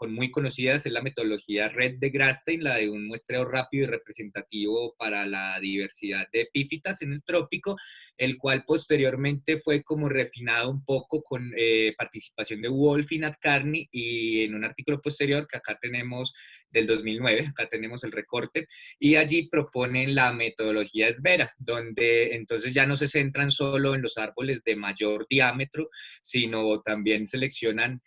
muy conocidas es la metodología Red de Grastein, la de un muestreo rápido y representativo para la diversidad de epífitas en el trópico, el cual posteriormente fue como refinado un poco con participación de Wolf y Nat Carney, y en un artículo posterior que acá tenemos del 2009, acá tenemos el recorte, y allí proponen la metodología Esbera, donde entonces ya no se centran solo en los árboles de mayor diámetro, sino también seleccionan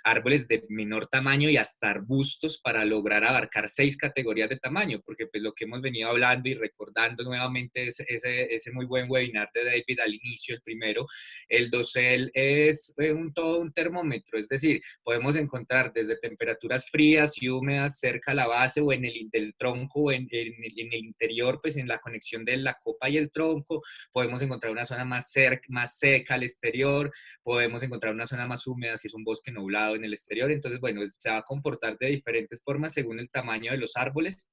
árboles de menor tamaño y hasta arbustos para lograr abarcar 6 categorías de tamaño, porque pues lo que hemos venido hablando y recordando nuevamente es ese muy buen webinar de David al inicio, el primero, el dosel es todo un termómetro, es decir, podemos encontrar desde temperaturas frías y húmedas cerca a la base o en el del tronco, en el interior, pues en la conexión de la copa y el tronco, podemos encontrar una zona más seca al exterior, podemos encontrar una zona más húmeda si es un bosque nublado en el exterior. Entonces, bueno, se va a comportar de diferentes formas según el tamaño de los árboles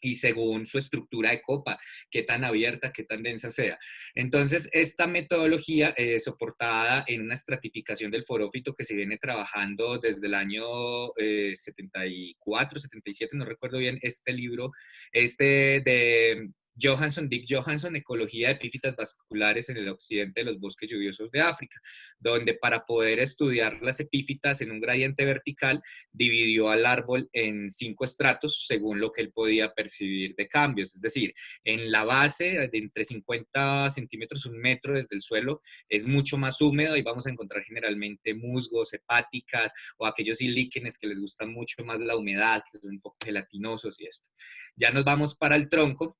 y según su estructura de copa, qué tan abierta, qué tan densa sea. Entonces, esta metodología, soportada en una estratificación del forófito que se viene trabajando desde el año 74, 77, no recuerdo bien, este libro, de Johansson, Dick Johansson, Ecología de epífitas vasculares en el occidente de los bosques lluviosos de África, donde para poder estudiar las epífitas en un gradiente vertical, dividió al árbol en 5 estratos según lo que él podía percibir de cambios. Es decir, en la base, de entre 50 centímetros, 1 metro desde el suelo, es mucho más húmedo y vamos a encontrar generalmente musgos, hepáticas o aquellos líquenes que les gusta mucho más la humedad, que son un poco gelatinosos y esto. Ya nos vamos para el tronco.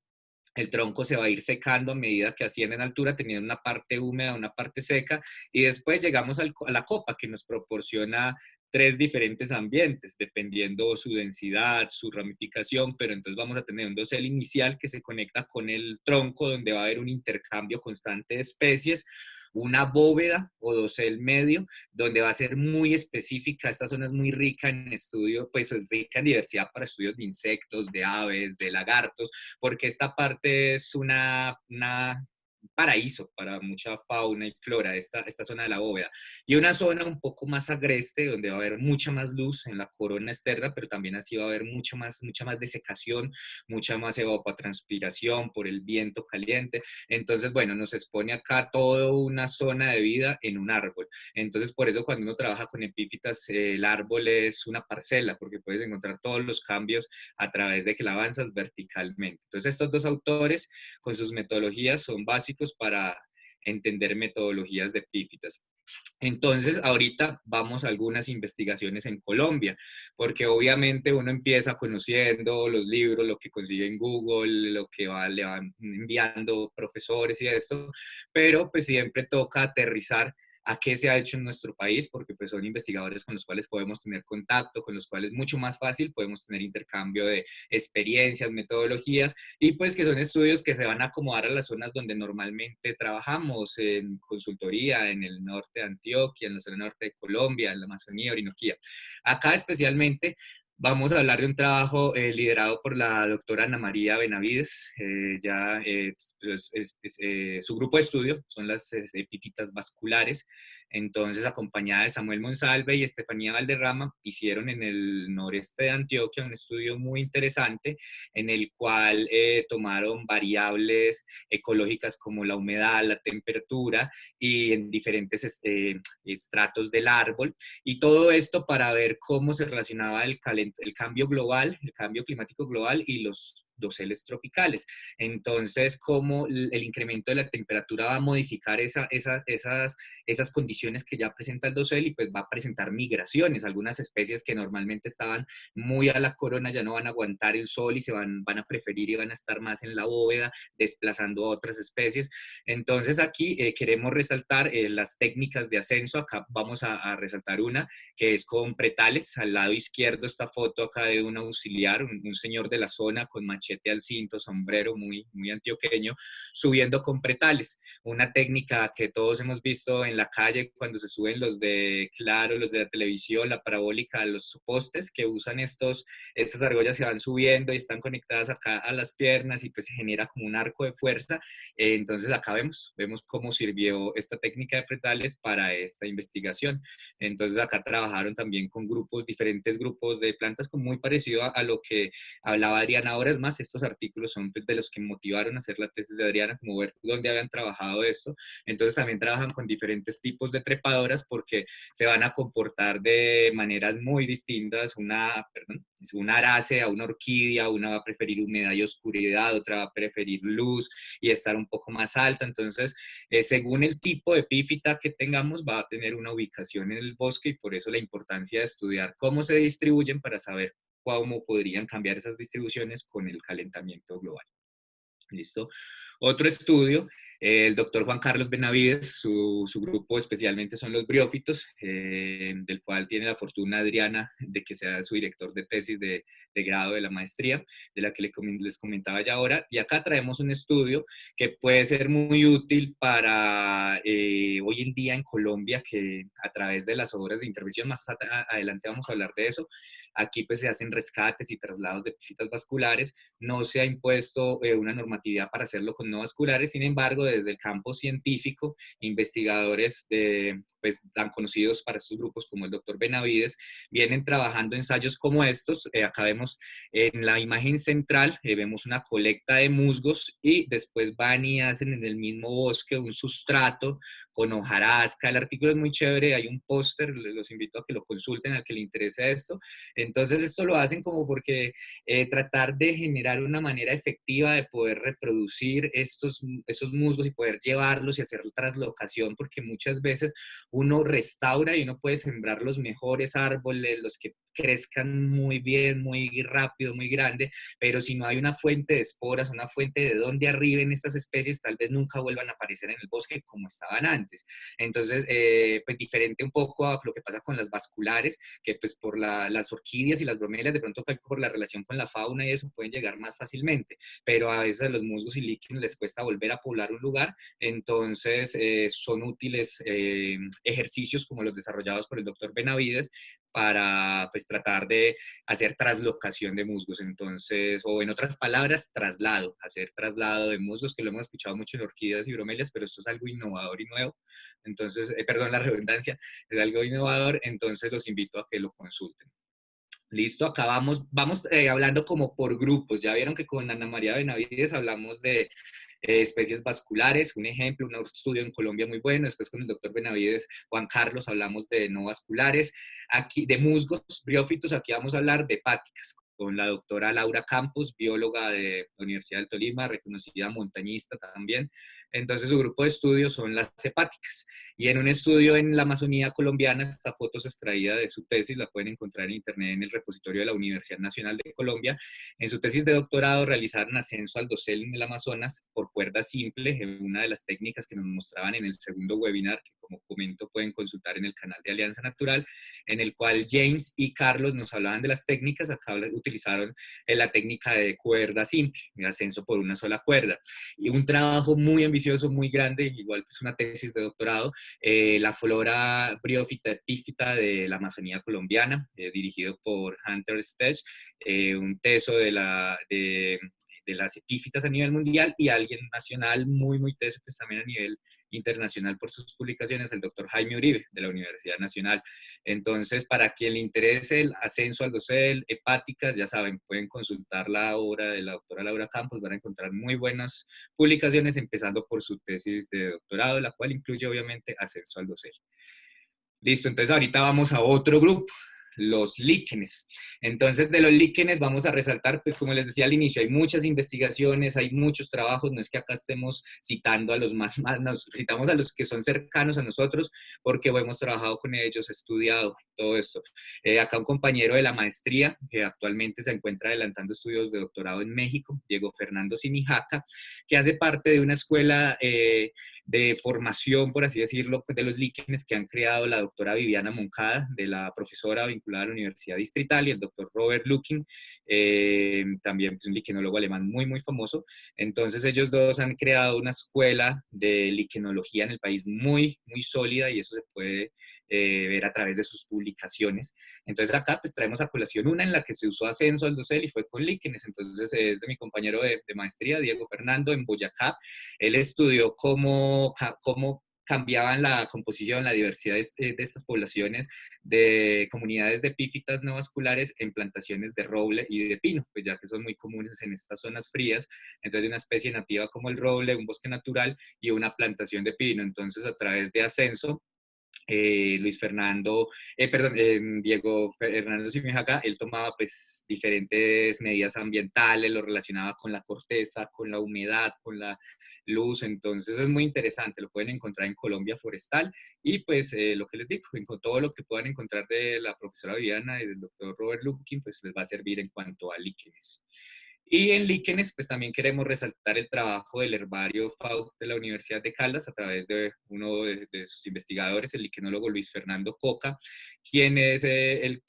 El tronco se va a ir secando a medida que asciende en altura, teniendo una parte húmeda, una parte seca, y después llegamos a la copa, que nos proporciona 3 diferentes ambientes, dependiendo su densidad, su ramificación, pero entonces vamos a tener un dosel inicial que se conecta con el tronco, donde va a haber un intercambio constante de especies, una bóveda o dosel medio, donde va a ser muy específica. Esta zona es muy rica en estudio, pues es rica en diversidad para estudios de insectos, de aves, de lagartos, porque esta parte es una paraíso para mucha fauna y flora, esta zona de la bóveda. Y una zona un poco más agreste, donde va a haber mucha más luz en la corona externa, pero también así va a haber mucha más desecación, mucha más evapotranspiración por el viento caliente. Entonces, bueno, nos expone acá toda una zona de vida en un árbol. Entonces, por eso cuando uno trabaja con epífitas, el árbol es una parcela, porque puedes encontrar todos los cambios a través de que la avanzas verticalmente. Entonces, estos dos autores con sus metodologías son básicos para entender metodologías de epífitas. Entonces, ahorita vamos a algunas investigaciones en Colombia, porque obviamente uno empieza conociendo los libros, lo que consigue en Google, lo que le van enviando profesores y eso, pero pues siempre toca aterrizar a qué se ha hecho en nuestro país, porque pues son investigadores con los cuales podemos tener contacto, con los cuales mucho más fácil podemos tener intercambio de experiencias, metodologías, y pues que son estudios que se van a acomodar a las zonas donde normalmente trabajamos, en consultoría, en el norte de Antioquia, en la zona norte de Colombia, en la Amazonía, Orinoquía. Acá especialmente vamos a hablar de un trabajo liderado por la doctora Ana María Benavides. Su grupo de estudio son las epífitas vasculares. Entonces, acompañada de Samuel Monsalve y Estefanía Valderrama, hicieron en el noreste de Antioquia un estudio muy interesante en el cual tomaron variables ecológicas como la humedad, la temperatura y en diferentes estratos del árbol, y todo esto para ver cómo se relacionaba el cambio global, el cambio climático global y los doseles tropicales. Entonces, cómo el incremento de la temperatura va a modificar esas condiciones que ya presenta el dosel, y pues va a presentar migraciones. Algunas especies que normalmente estaban muy a la corona ya no van a aguantar el sol y van a preferir y van a estar más en la bóveda, desplazando a otras especies. Entonces, aquí queremos resaltar las técnicas de ascenso. Acá vamos a resaltar una que es con pretales. Al lado izquierdo esta foto acá de un auxiliar, un señor de la zona con machete al cinto, sombrero muy, muy antioqueño, subiendo con pretales. Una técnica que todos hemos visto en la calle cuando se suben los de Claro, los de la televisión, la parabólica, los postes que usan estas argollas, se van subiendo y están conectadas acá a las piernas y pues se genera como un arco de fuerza. Entonces acá vemos cómo sirvió esta técnica de pretales para esta investigación. Entonces acá trabajaron también con diferentes grupos de plantas, con muy parecido a lo que hablaba Adriana ahora. Es más, estos artículos son de los que motivaron a hacer la tesis de Adriana, como ver dónde habían trabajado esto. Entonces también trabajan con diferentes tipos de trepadoras porque se van a comportar de maneras muy distintas. Una arácea, una orquídea, una va a preferir humedad y oscuridad, otra va a preferir luz y estar un poco más alta. Entonces, según el tipo de epífita que tengamos, va a tener una ubicación en el bosque, y por eso la importancia de estudiar cómo se distribuyen para saber cómo podrían cambiar esas distribuciones con el calentamiento global. ¿Listo? Otro estudio, el doctor Juan Carlos Benavides, su grupo especialmente son los briófitos, del cual tiene la fortuna Adriana de que sea su director de tesis de grado de la maestría, de la que les comentaba ya ahora. Y acá traemos un estudio que puede ser muy útil para hoy en día en Colombia, que a través de las obras de intervención, más adelante vamos a hablar de eso, aquí pues se hacen rescates y traslados de epífitas vasculares. No se ha impuesto una normatividad para hacerlo con no vasculares, sin embargo, desde el campo científico, investigadores pues, tan conocidos para estos grupos como el doctor Benavides, vienen trabajando ensayos como estos. Acá vemos en la imagen central, vemos una colecta de musgos y después van y hacen en el mismo bosque un sustrato con hojarasca. El artículo es muy chévere, hay un póster, los invito a que lo consulten al que le interese esto. Entonces esto lo hacen como porque tratar de generar una manera efectiva de poder reproducir esos musgos y poder llevarlos y hacer translocación, porque muchas veces uno restaura y uno puede sembrar los mejores árboles, los que crezcan muy bien, muy rápido, muy grande, pero si no hay una fuente de esporas, una fuente de donde arriben estas especies, tal vez nunca vuelvan a aparecer en el bosque como estaban antes. Entonces, pues diferente un poco a lo que pasa con las vasculares, que pues por las orquídeas y las bromelias, de pronto por la relación con la fauna y eso pueden llegar más fácilmente, pero a veces a los musgos y líquenes les cuesta volver a poblar un lugar, entonces son útiles ejercicios como los desarrollados por el doctor Benavides para pues tratar de hacer traslocación de musgos, entonces, o en otras palabras, traslado, hacer traslado de musgos, que lo hemos escuchado mucho en orquídeas y bromelias, pero esto es algo innovador y nuevo, entonces, perdón la redundancia, es algo innovador, entonces los invito a que lo consulten. Listo, acá vamos hablando como por grupos. Ya vieron que con Ana María Benavides hablamos de especies vasculares, un ejemplo, un estudio en Colombia muy bueno. Después con el doctor Benavides, Juan Carlos, hablamos de no vasculares. Aquí de musgos, briófitos, aquí vamos a hablar de hepáticas con la doctora Laura Campos, bióloga de la Universidad del Tolima, reconocida montañista también. Entonces su grupo de estudio son las hepáticas. Y en un estudio en la Amazonía colombiana, esta foto se extraída de su tesis, la pueden encontrar en internet en el repositorio de la Universidad Nacional de Colombia. En su tesis de doctorado realizaron ascenso al dosel en el Amazonas por cuerda simple, una de las técnicas que nos mostraban en el segundo webinar, que como comento pueden consultar en el canal de Alianza Natural, en el cual James y Carlos nos hablaban de las técnicas. Acá utilizaron la técnica de cuerda simple, de ascenso por una sola cuerda. Y un trabajo muy ambicioso, muy grande, igual pues una tesis de doctorado, la flora briófita epífita de la Amazonía colombiana, dirigido por Hunter Stech, un teso de las epífitas a nivel mundial y alguien nacional muy teso, pues también a nivel internacional por sus publicaciones, el doctor Jaime Uribe, de la Universidad Nacional. Entonces, para quien le interese el ascenso al dosel, hepáticas, ya saben, pueden consultar la obra de la doctora Laura Campos, van a encontrar muy buenas publicaciones, empezando por su tesis de doctorado, la cual incluye obviamente ascenso al dosel. Listo, entonces ahorita vamos a otro grupo, los líquenes. Entonces, de los líquenes vamos a resaltar, pues como les decía al inicio, hay muchas investigaciones, hay muchos trabajos, no es que acá estemos citando a los más, nos citamos a los que son cercanos a nosotros, porque hemos trabajado con ellos, estudiado todo esto. Acá un compañero de la maestría, que actualmente se encuentra adelantando estudios de doctorado en México, Diego Fernando Simijaca, que hace parte de una escuela de formación, por así decirlo, de los líquenes que han creado la doctora Viviana Moncada, de la profesora vinculada a la Universidad Distrital, y el doctor Robert Lukin, también es un liquenólogo alemán muy famoso. Entonces ellos dos han creado una escuela de liquenología en el país muy sólida, y eso se puede ver a través de sus publicaciones. Entonces acá pues traemos a colación una en la que se usó ascenso al dosel y fue con líquenes. Entonces es de mi compañero de maestría, Diego Fernando, en Boyacá. Él estudió cómo cambiaban la composición, la diversidad de estas poblaciones de comunidades de epífitas no vasculares en plantaciones de roble y de pino, pues ya que son muy comunes en estas zonas frías. Entonces, de una especie nativa como el roble, un bosque natural y una plantación de pino. Entonces, a través de ascenso, Diego Fernando Simijaca, él tomaba pues diferentes medidas ambientales, lo relacionaba con la corteza, con la humedad, con la luz. Entonces es muy interesante, lo pueden encontrar en Colombia Forestal, y pues lo que les digo, con todo lo que puedan encontrar de la profesora Viviana y del doctor Robert Lukin, pues les va a servir en cuanto a líquenes. Y en líquenes, pues también queremos resaltar el trabajo del herbario FAO de la Universidad de Caldas a través de uno de sus investigadores, el liquenólogo Luis Fernando Coca, quien es el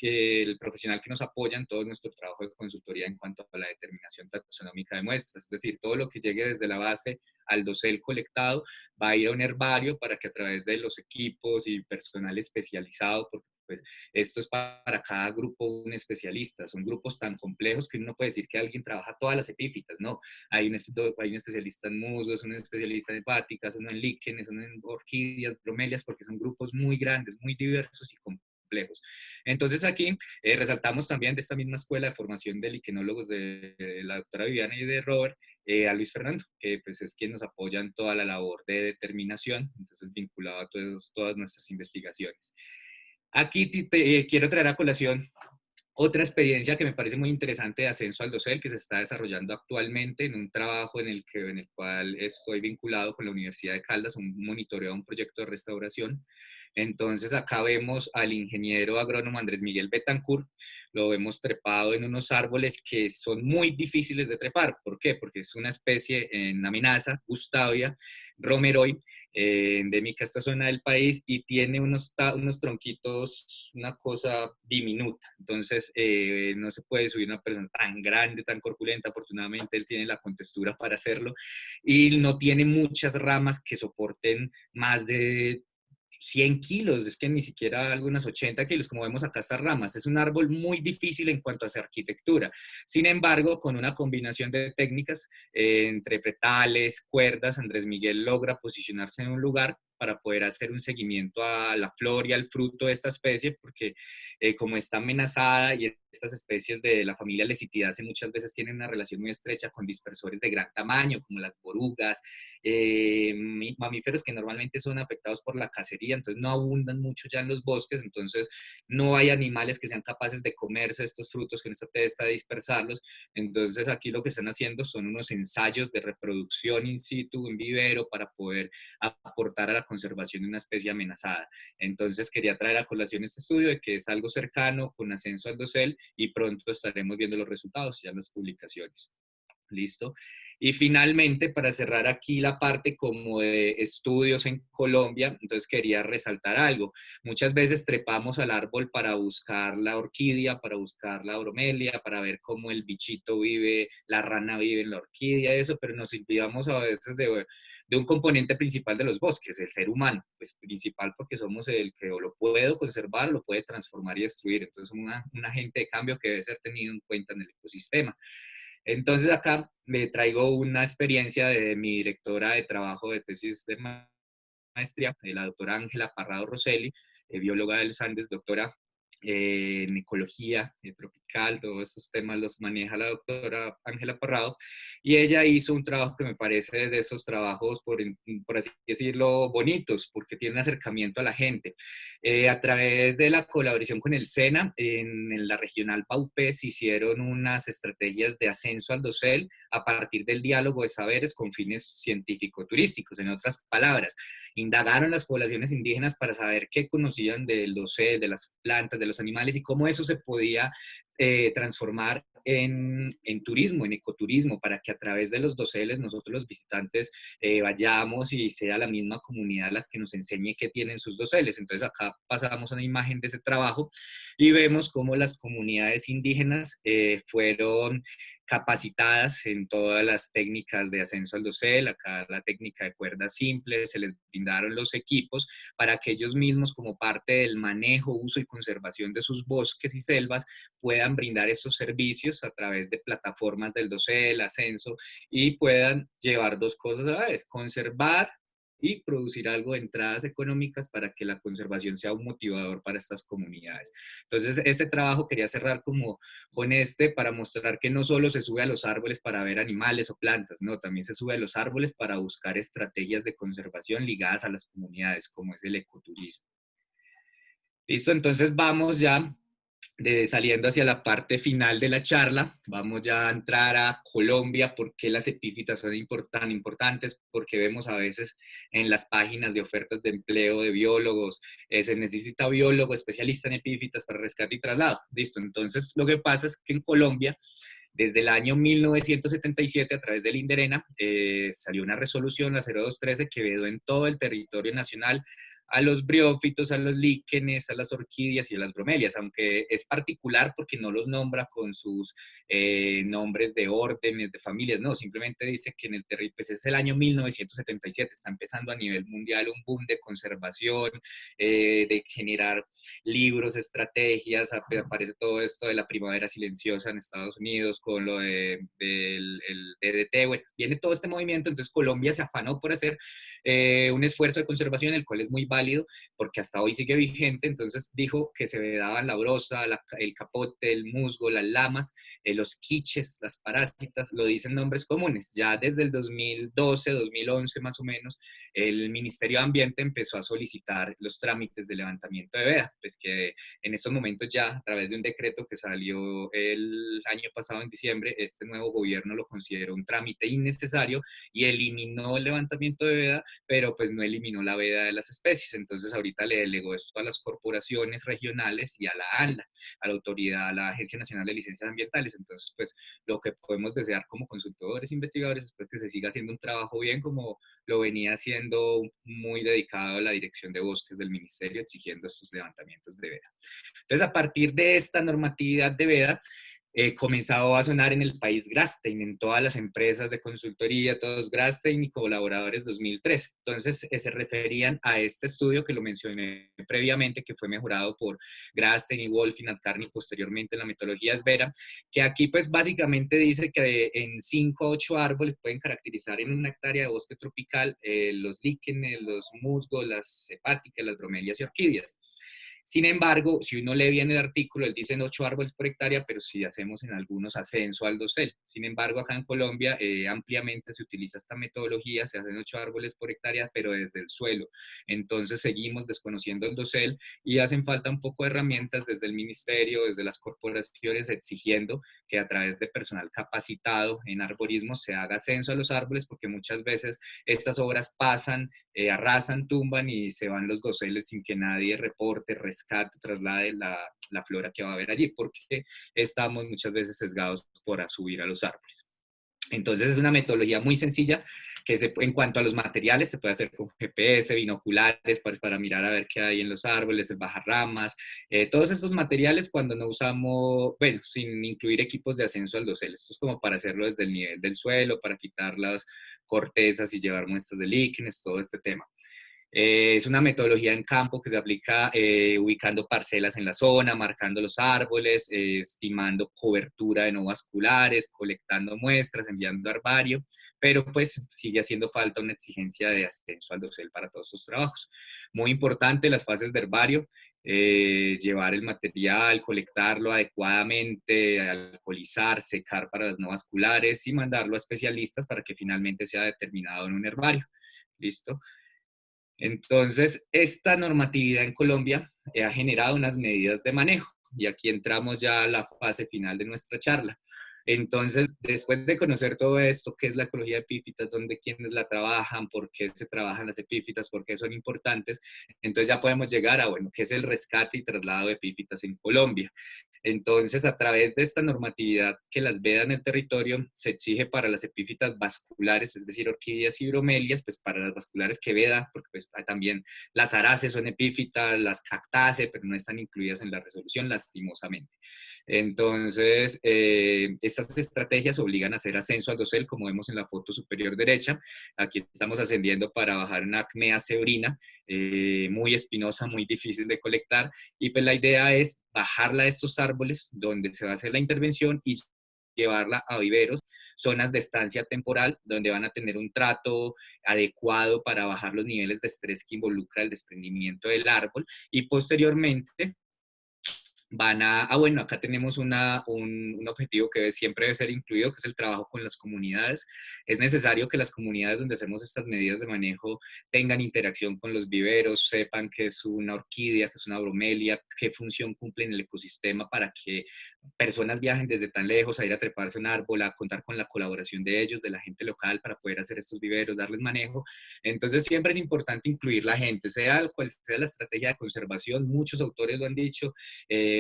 profesional que nos apoya en todo nuestro trabajo de consultoría en cuanto a la determinación taxonómica de muestras. Es decir, todo lo que llegue desde la base al dosel colectado va a ir a un herbario para que a través de los equipos y personal especializado, porque pues esto es para cada grupo un especialista. Son grupos tan complejos que uno no puede decir que alguien trabaja todas las epífitas, no. Hay un especialista en musgos, un especialista en hepáticas, uno en líquenes, uno en orquídeas, bromelias, porque son grupos muy grandes, muy diversos y complejos. Entonces aquí resaltamos también de esta misma escuela de formación de liquenólogos de la doctora Viviana y de Robert, a Luis Fernando, que pues es quien nos apoya en toda la labor de determinación, entonces vinculado a todas nuestras investigaciones. Aquí quiero traer a colación otra experiencia que me parece muy interesante de ascenso al dosel que se está desarrollando actualmente en un trabajo en el cual estoy vinculado con la Universidad de Caldas, un monitoreo, un proyecto de restauración. Entonces acá vemos al ingeniero agrónomo Andrés Miguel Betancourt, lo vemos trepado en unos árboles que son muy difíciles de trepar. ¿Por qué? Porque es una especie en amenaza, Gustavia romeroi, endémica a esta zona del país, y tiene unos tronquitos, una cosa diminuta. Entonces no se puede subir una persona tan grande, tan corpulenta. Afortunadamente él tiene la contextura para hacerlo, y no tiene muchas ramas que soporten más de 100 kilos, es que ni siquiera algunas 80 kilos, como vemos acá estas ramas. Es un árbol muy difícil en cuanto a su arquitectura. Sin embargo, con una combinación de técnicas entre petales, cuerdas, Andrés Miguel logra posicionarse en un lugar para poder hacer un seguimiento a la flor y al fruto de esta especie, porque como está amenazada y estas especies de la familia Lecitidaceae muchas veces tienen una relación muy estrecha con dispersores de gran tamaño, como las borugas, mamíferos que normalmente son afectados por la cacería, entonces no abundan mucho ya en los bosques, entonces no hay animales que sean capaces de comerse estos frutos con esta testa, de dispersarlos. Entonces aquí lo que están haciendo son unos ensayos de reproducción in situ, en vivero, para poder aportar a la conservación de una especie amenazada. Entonces quería traer a colación este estudio de que es algo cercano, con ascenso al dosel, y pronto estaremos viendo los resultados ya en las publicaciones. ¿Listo? Y finalmente, para cerrar aquí la parte como de estudios en Colombia, entonces quería resaltar algo. Muchas veces trepamos al árbol para buscar la orquídea, para buscar la bromelia, para ver cómo el bichito vive, la rana vive en la orquídea, eso, pero nos olvidamos a veces de un componente principal de los bosques, el ser humano, pues principal porque somos el que o lo puede conservar, lo puede transformar y destruir. Entonces, un agente de cambio que debe ser tenido en cuenta en el ecosistema. Entonces acá le traigo una experiencia de mi directora de trabajo de tesis de maestría, la doctora Ángela Parrado Rosselli, bióloga de los Andes, doctora en ecología tropical. Todos estos temas los maneja la doctora Ángela Parrado, y ella hizo un trabajo que me parece de esos trabajos, por así decirlo, bonitos, porque tiene un acercamiento a la gente. A través de la colaboración con el SENA, en la regional Paupés se hicieron unas estrategias de ascenso al dosel a partir del diálogo de saberes con fines científico-turísticos. En otras palabras, indagaron las poblaciones indígenas para saber qué conocían del dosel, de las plantas, de los animales, y cómo eso se podía transformar en turismo, en ecoturismo, para que a través de los doseles nosotros los visitantes vayamos y sea la misma comunidad la que nos enseñe qué tienen sus doseles. Entonces acá pasamos una imagen de ese trabajo y vemos cómo las comunidades indígenas fueron capacitadas en todas las técnicas de ascenso al dosel. Acá la técnica de cuerda simple, se les brindaron los equipos para que ellos mismos, como parte del manejo, uso y conservación de sus bosques y selvas, puedan brindar estos servicios a través de plataformas del dosel, ascenso, y puedan llevar dos cosas a la vez: conservar y producir algo de entradas económicas para que la conservación sea un motivador para estas comunidades. Entonces, este trabajo quería cerrar como con para mostrar que no solo se sube a los árboles para ver animales o plantas, no, también se sube a los árboles para buscar estrategias de conservación ligadas a las comunidades, como es el ecoturismo. Listo, entonces vamos ya saliendo hacia la parte final de la charla. Vamos ya a entrar a Colombia. ¿Por qué las epífitas son tan importantes? Porque vemos a veces en las páginas de ofertas de empleo de biólogos, se necesita biólogo especialista en epífitas para rescate y traslado. Listo, entonces lo que pasa es que en Colombia Desde el año 1977, a través del INDERENA, salió una resolución, la 0213, que vedó en todo el territorio nacional a los briófitos, a los líquenes, a las orquídeas y a las bromelias, aunque es particular porque no los nombra con sus nombres de órdenes, de familias, no, simplemente dice que en el territorio, pues es el año 1977, está empezando a nivel mundial un boom de conservación, de generar libros, estrategias, aparece todo esto de la primavera silenciosa en Estados Unidos con lo del el DDT, bueno, viene todo este movimiento, entonces Colombia se afanó por hacer un esfuerzo de conservación, el cual es muy válido porque hasta hoy sigue vigente, entonces dijo que se vedaban la brosa, el capote, el musgo, las lamas, los quiches, las parásitas, lo dicen nombres comunes. Ya desde el 2012, 2011 más o menos, el Ministerio de Ambiente empezó a solicitar los trámites de levantamiento de veda, pues que en estos momentos ya, a través de un decreto que salió el año pasado en diciembre, este nuevo gobierno lo consideró un trámite innecesario y eliminó el levantamiento de veda, pero pues no eliminó la veda de las especies. Entonces ahorita le delegó esto a las corporaciones regionales y a la ANLA, a la autoridad, a la Agencia Nacional de Licencias Ambientales. Entonces, pues lo que podemos desear como consultores, investigadores, es pues, que se siga haciendo un trabajo bien como lo venía haciendo muy dedicado a la Dirección de Bosques del Ministerio, exigiendo estos levantamientos de veda. Entonces, a partir de esta normatividad de veda, comenzado a sonar en el país Grastein, en todas las empresas de consultoría, todos Grastein y colaboradores 2013. Entonces, se referían a este estudio que lo mencioné previamente, que fue mejorado por Grastein y Wolf y Nat Carney posteriormente en la metodología Esvera, que aquí pues básicamente dice que en 5 a 8 árboles pueden caracterizar en una hectárea de bosque tropical los líquenes, los musgos, las hepáticas, las bromelias y orquídeas. Sin embargo, si uno lee bien el artículo, él dice 8 árboles por hectárea, pero si hacemos en algunos ascenso al dosel. Sin embargo, acá en Colombia ampliamente se utiliza esta metodología, se hacen 8 árboles por hectárea, pero desde el suelo. Entonces seguimos desconociendo el dosel y hacen falta un poco de herramientas desde el ministerio, desde las corporaciones, exigiendo que a través de personal capacitado en arborismo se haga ascenso a los árboles, porque muchas veces estas obras pasan, arrasan, tumban y se van los doseles sin que nadie reporte, rescate, traslade la flora que va a haber allí, porque estamos muchas veces sesgados por subir a los árboles. Entonces es una metodología muy sencilla que en cuanto a los materiales se puede hacer con GPS, binoculares para mirar a ver qué hay en los árboles, el bajarramas, todos estos materiales cuando no usamos, bueno, sin incluir equipos de ascenso al dosel. Esto es como para hacerlo desde el nivel del suelo, para quitar las cortezas y llevar muestras de líquenes, todo este tema. Es una metodología en campo que se aplica ubicando parcelas en la zona, marcando los árboles, estimando cobertura de no vasculares, colectando muestras, enviando herbario, pero pues sigue haciendo falta una exigencia de ascenso al dosel para todos estos trabajos. Muy importante las fases de herbario, llevar el material, colectarlo adecuadamente, alcoholizar, secar para las no vasculares y mandarlo a especialistas para que finalmente sea determinado en un herbario. ¿Listo? Entonces, esta normatividad en Colombia ha generado unas medidas de manejo y aquí entramos ya a la fase final de nuestra charla. Entonces, después de conocer todo esto, qué es la ecología de epífitas, dónde, quiénes la trabajan, por qué se trabajan las epífitas, por qué son importantes, entonces ya podemos llegar a, bueno, qué es el rescate y traslado de epífitas en Colombia. Entonces, a través de esta normatividad que las veda en el territorio, se exige para las epífitas vasculares, es decir, orquídeas y bromelias, pues para las vasculares que veda, porque pues también las araces son epífitas, las cactáceas, pero no están incluidas en la resolución, lastimosamente. Entonces, estas estrategias obligan a hacer ascenso al dosel, como vemos en la foto superior derecha. Aquí estamos ascendiendo para bajar una Acmea zebrina, muy espinosa, muy difícil de colectar, y pues la idea es bajarla de estos árboles donde se va a hacer la intervención y llevarla a viveros, zonas de estancia temporal, donde van a tener un trato adecuado para bajar los niveles de estrés que involucra el desprendimiento del árbol, y posteriormente van a, bueno, acá tenemos un objetivo que siempre debe ser incluido, que es el trabajo con las comunidades. Es necesario que las comunidades donde hacemos estas medidas de manejo tengan interacción con los viveros, sepan qué es una orquídea, qué es una bromelia, qué función cumple en el ecosistema para que personas viajen desde tan lejos a ir a treparse a un árbol, a contar con la colaboración de ellos, de la gente local para poder hacer estos viveros, darles manejo. Entonces siempre es importante incluir la gente, sea cual sea la estrategia de conservación, muchos autores lo han dicho,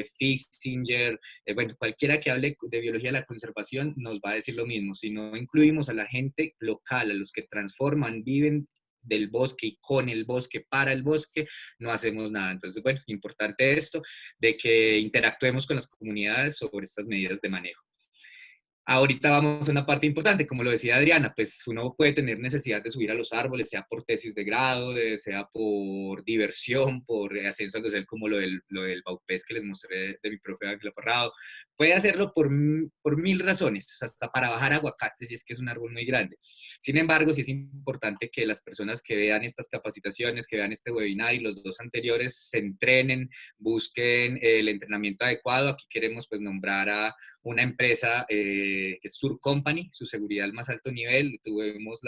Fissinger, bueno, cualquiera que hable de biología de la conservación nos va a decir lo mismo. Si no incluimos a la gente local, a los que transforman, viven del bosque y con el bosque, para el bosque, no hacemos nada. Entonces, bueno, importante esto de que interactuemos con las comunidades sobre estas medidas de manejo. Ahorita vamos a una parte importante, como lo decía Adriana, pues uno puede tener necesidad de subir a los árboles, sea por tesis de grado, sea por diversión, por ascenso al dosel, como lo del Baupés que les mostré de mi profe Ángela Parrado. Puede hacerlo por mil razones, hasta para bajar aguacates, si es que es un árbol muy grande. Sin embargo, sí es importante que las personas que vean estas capacitaciones, que vean este webinar y los dos anteriores, se entrenen, busquen el entrenamiento adecuado. Aquí queremos pues nombrar a una empresa que es Sur Company, su seguridad al más alto nivel. Tuvimos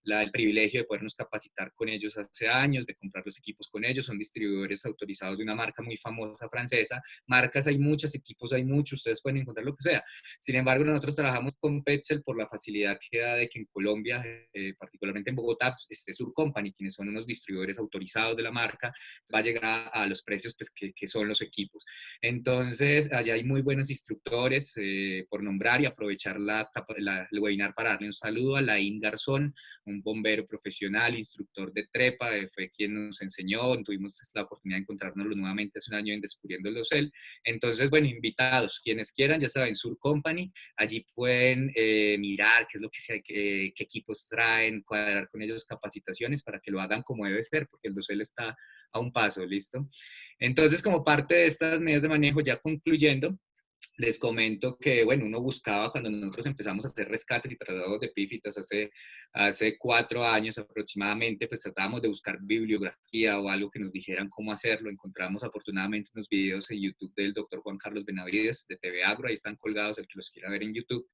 el privilegio de podernos capacitar con ellos hace años, de comprar los equipos con ellos. Son distribuidores autorizados de una marca muy famosa francesa. Marcas hay muchas, equipos hay muchos, ustedes pueden encontrar lo que sea. Sin embargo, nosotros trabajamos con Petzl por la facilidad que da de que en Colombia, particularmente en Bogotá, pues, esté Sur Company, quienes son unos distribuidores autorizados de la marca, va a llegar a los precios pues, que son los equipos. Entonces, allá hay muy buenos instructores, por nombrar, y aprovechar el webinar para darle un saludo a Laín Garzón, un bombero profesional, instructor de trepa, fue quien nos enseñó. Tuvimos la oportunidad de encontrárnoslo nuevamente hace un año en Descubriendo el Dosel. Entonces, bueno, invitados, quienes quieran, ya saben, Sur Company, allí pueden mirar qué es lo que sea, qué equipos traen, cuadrar con ellos capacitaciones para que lo hagan como debe ser, porque el Dosel está a un paso, ¿listo? Entonces, como parte de estas medidas de manejo, ya concluyendo, les comento que, bueno, uno buscaba cuando nosotros empezamos a hacer rescates y traslados de epífitas hace 4 años aproximadamente, pues tratábamos de buscar bibliografía o algo que nos dijeran cómo hacerlo. Encontramos afortunadamente unos videos en YouTube del doctor Juan Carlos Benavides de TV Agro, ahí están colgados, el que los quiera ver en YouTube.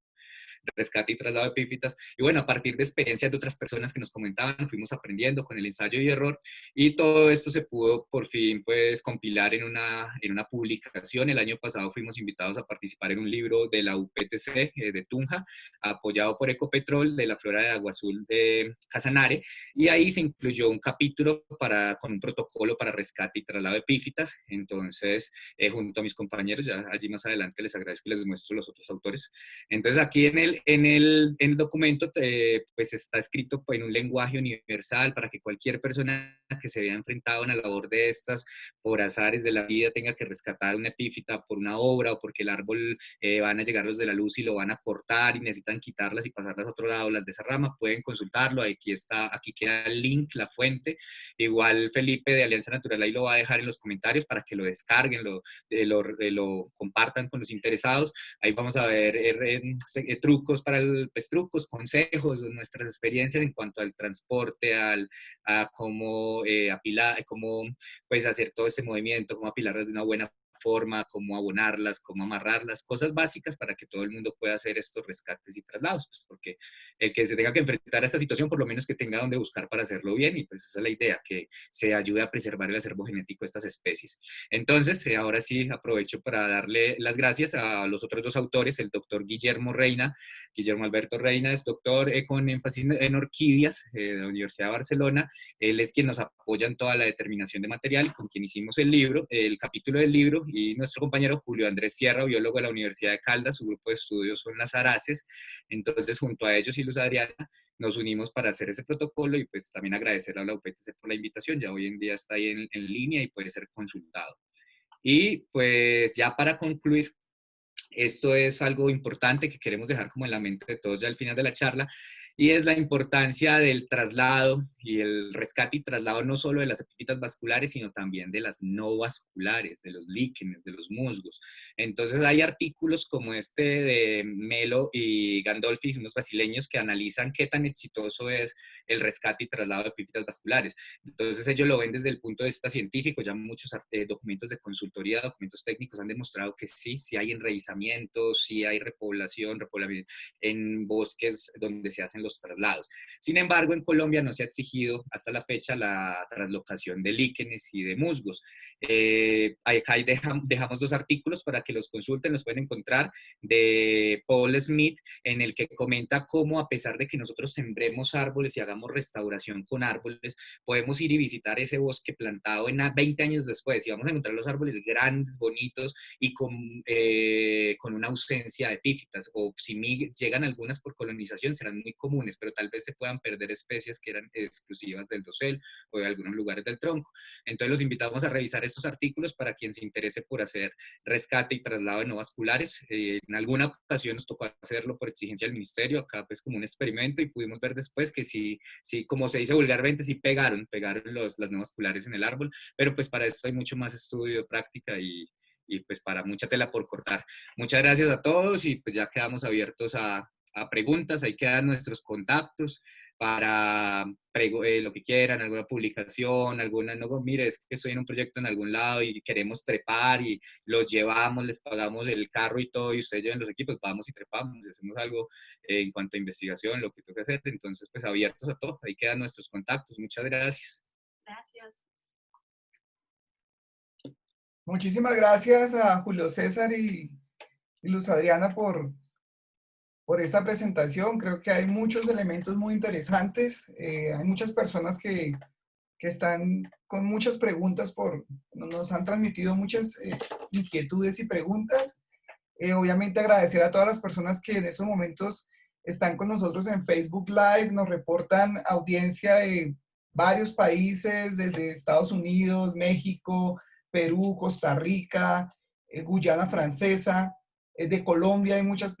Rescate y traslado de epífitas. Y bueno, a partir de experiencias de otras personas que nos comentaban, fuimos aprendiendo con el ensayo y error, y todo esto se pudo por fin pues compilar en una publicación. El año pasado fuimos invitados a participar en un libro de la UPTC de Tunja, apoyado por Ecopetrol, de la flora de Agua Azul de Casanare, y ahí se incluyó un capítulo con un protocolo para rescate y traslado de epífitas. Entonces, junto a mis compañeros, ya allí más adelante les agradezco y les muestro los otros autores. Entonces, aquí en el documento pues está escrito en un lenguaje universal para que cualquier persona que se vea enfrentada a una labor de estas, por azares de la vida, tenga que rescatar una epífita por una obra o porque el árbol van a llegar los de la luz y lo van a cortar y necesitan quitarlas y pasarlas a otro lado, las de esa rama, pueden consultarlo. Aquí queda el link, la fuente. Igual Felipe de Alianza Natural ahí lo va a dejar en los comentarios para que lo descarguen, lo compartan con los interesados. Ahí vamos a ver trucos trucos, consejos, nuestras experiencias en cuanto al transporte, a cómo apilar, cómo pues hacer todo este movimiento, cómo apilarlas de una buena forma, cómo abonarlas, cómo amarrarlas, cosas básicas para que todo el mundo pueda hacer estos rescates y traslados, pues porque el que se tenga que enfrentar a esta situación, por lo menos que tenga donde buscar para hacerlo bien, y pues esa es la idea, que se ayude a preservar el acervo genético de estas especies. Entonces, ahora sí aprovecho para darle las gracias a los otros dos autores, el doctor Guillermo Alberto Reina es doctor con énfasis en orquídeas de la Universidad de Barcelona. Él es quien nos apoya en toda la determinación de material, con quien hicimos el capítulo del libro, y nuestro compañero Julio Andrés Sierra, biólogo de la Universidad de Caldas. Su grupo de estudios son las araces. Entonces, junto a ellos y Luz Adriana, nos unimos para hacer ese protocolo, y pues también agradecer a la UPTC por la invitación. Ya hoy en día está ahí en línea y puede ser consultado. Y pues ya para concluir, esto es algo importante que queremos dejar como en la mente de todos ya al final de la charla, y es la importancia del traslado y el rescate y traslado no solo de las epífitas vasculares, sino también de las no vasculares, de los líquenes, de los musgos. Entonces hay artículos como este de Melo y Gandolfi, unos brasileños, que analizan qué tan exitoso es el rescate y traslado de epífitas vasculares. Entonces ellos lo ven desde el punto de vista científico. Ya muchos documentos de consultoría, documentos técnicos han demostrado que sí hay enraizamiento, sí hay repoblamiento en bosques donde se hacen los traslados. Sin embargo, en Colombia no se ha exigido hasta la fecha la traslocación de líquenes y de musgos. Ahí dejamos dos artículos para que los consulten, los pueden encontrar, de Paul Smith, en el que comenta cómo, a pesar de que nosotros sembremos árboles y hagamos restauración con árboles, podemos ir y visitar ese bosque plantado en 20 años después y vamos a encontrar los árboles grandes, bonitos y con una ausencia de epífitas, o si llegan algunas por colonización serán muy comunes, pero tal vez se puedan perder especies que eran exclusivas del dosel o de algunos lugares del tronco. Entonces los invitamos a revisar estos artículos para quien se interese por hacer rescate y traslado de no vasculares. En alguna ocasión nos tocó hacerlo por exigencia del ministerio, acá pues como un experimento, y pudimos ver después que sí, como se dice vulgarmente, sí pegaron las no vasculares en el árbol, pero pues para esto hay mucho más estudio, práctica y pues para mucha tela por cortar. Muchas gracias a todos y pues ya quedamos abiertos a preguntas. Ahí quedan nuestros contactos para lo que quieran, alguna publicación, no, mire, es que estoy en un proyecto en algún lado y queremos trepar y los llevamos, les pagamos el carro y todo y ustedes lleven los equipos, vamos y trepamos y hacemos algo en cuanto a investigación, lo que toca hacer. Entonces, pues abiertos a todo. Ahí quedan nuestros contactos. Muchas gracias. Gracias. Muchísimas gracias a Julio César y Luz Adriana por esta presentación. Creo que hay muchos elementos muy interesantes. Hay muchas personas que están con muchas preguntas, nos han transmitido muchas inquietudes y preguntas. Obviamente agradecer a todas las personas que en estos momentos están con nosotros en Facebook Live, nos reportan audiencia de varios países, desde Estados Unidos, México, Perú, Costa Rica, Guyana Francesa, de Colombia, de muchas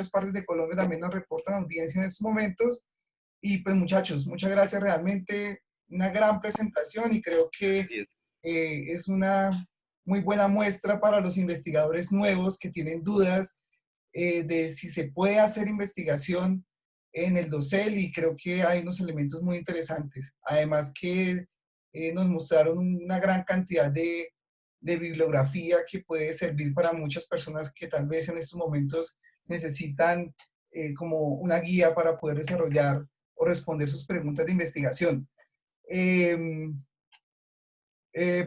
partes de Colombia también nos reportan audiencia en estos momentos. Y pues muchachos, muchas gracias, realmente una gran presentación y creo que es una muy buena muestra para los investigadores nuevos que tienen dudas de si se puede hacer investigación en el dosel, y creo que hay unos elementos muy interesantes. Además que nos mostraron una gran cantidad de bibliografía que puede servir para muchas personas que tal vez en estos momentos necesitan como una guía para poder desarrollar o responder sus preguntas de investigación.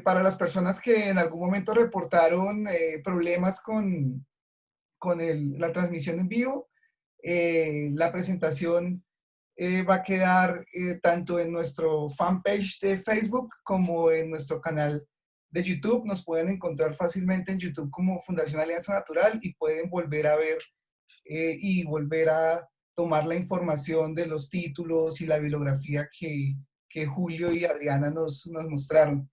Para las personas que en algún momento reportaron problemas con la transmisión en vivo, la presentación va a quedar tanto en nuestro fanpage de Facebook como en nuestro canal de YouTube. Nos pueden encontrar fácilmente en YouTube como Fundación Alianza Natural y pueden volver a ver y volver a tomar la información de los títulos y la bibliografía que Julio y Adriana nos mostraron.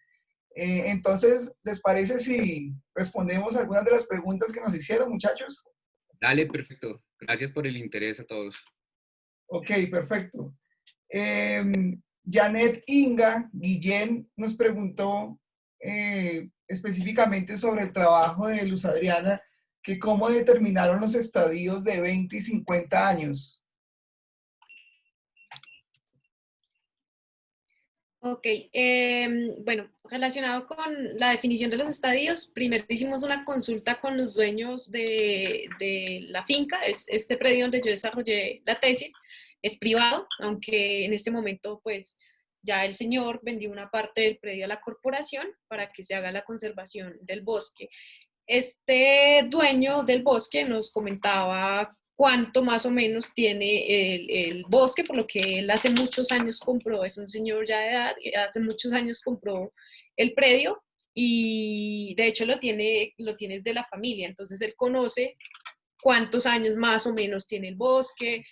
Entonces, ¿les parece si respondemos algunas de las preguntas que nos hicieron, muchachos? Dale, perfecto. Gracias por el interés a todos. Ok, perfecto. Janet Inga Guillén nos preguntó específicamente sobre el trabajo de Luz Adriana, que cómo determinaron los estadios de 20 y 50 años. Ok, bueno, relacionado con la definición de los estadios, primero hicimos una consulta con los dueños de la finca. Este predio donde yo desarrollé la tesis es privado, aunque en este momento pues ya el señor vendió una parte del predio a la corporación para que se haga la conservación del bosque. Este dueño del bosque nos comentaba cuánto más o menos tiene el bosque, por lo que él hace muchos años compró, es un señor ya de edad, hace muchos años compró el predio y de hecho lo tiene de la familia, entonces él conoce cuántos años más o menos tiene el bosque,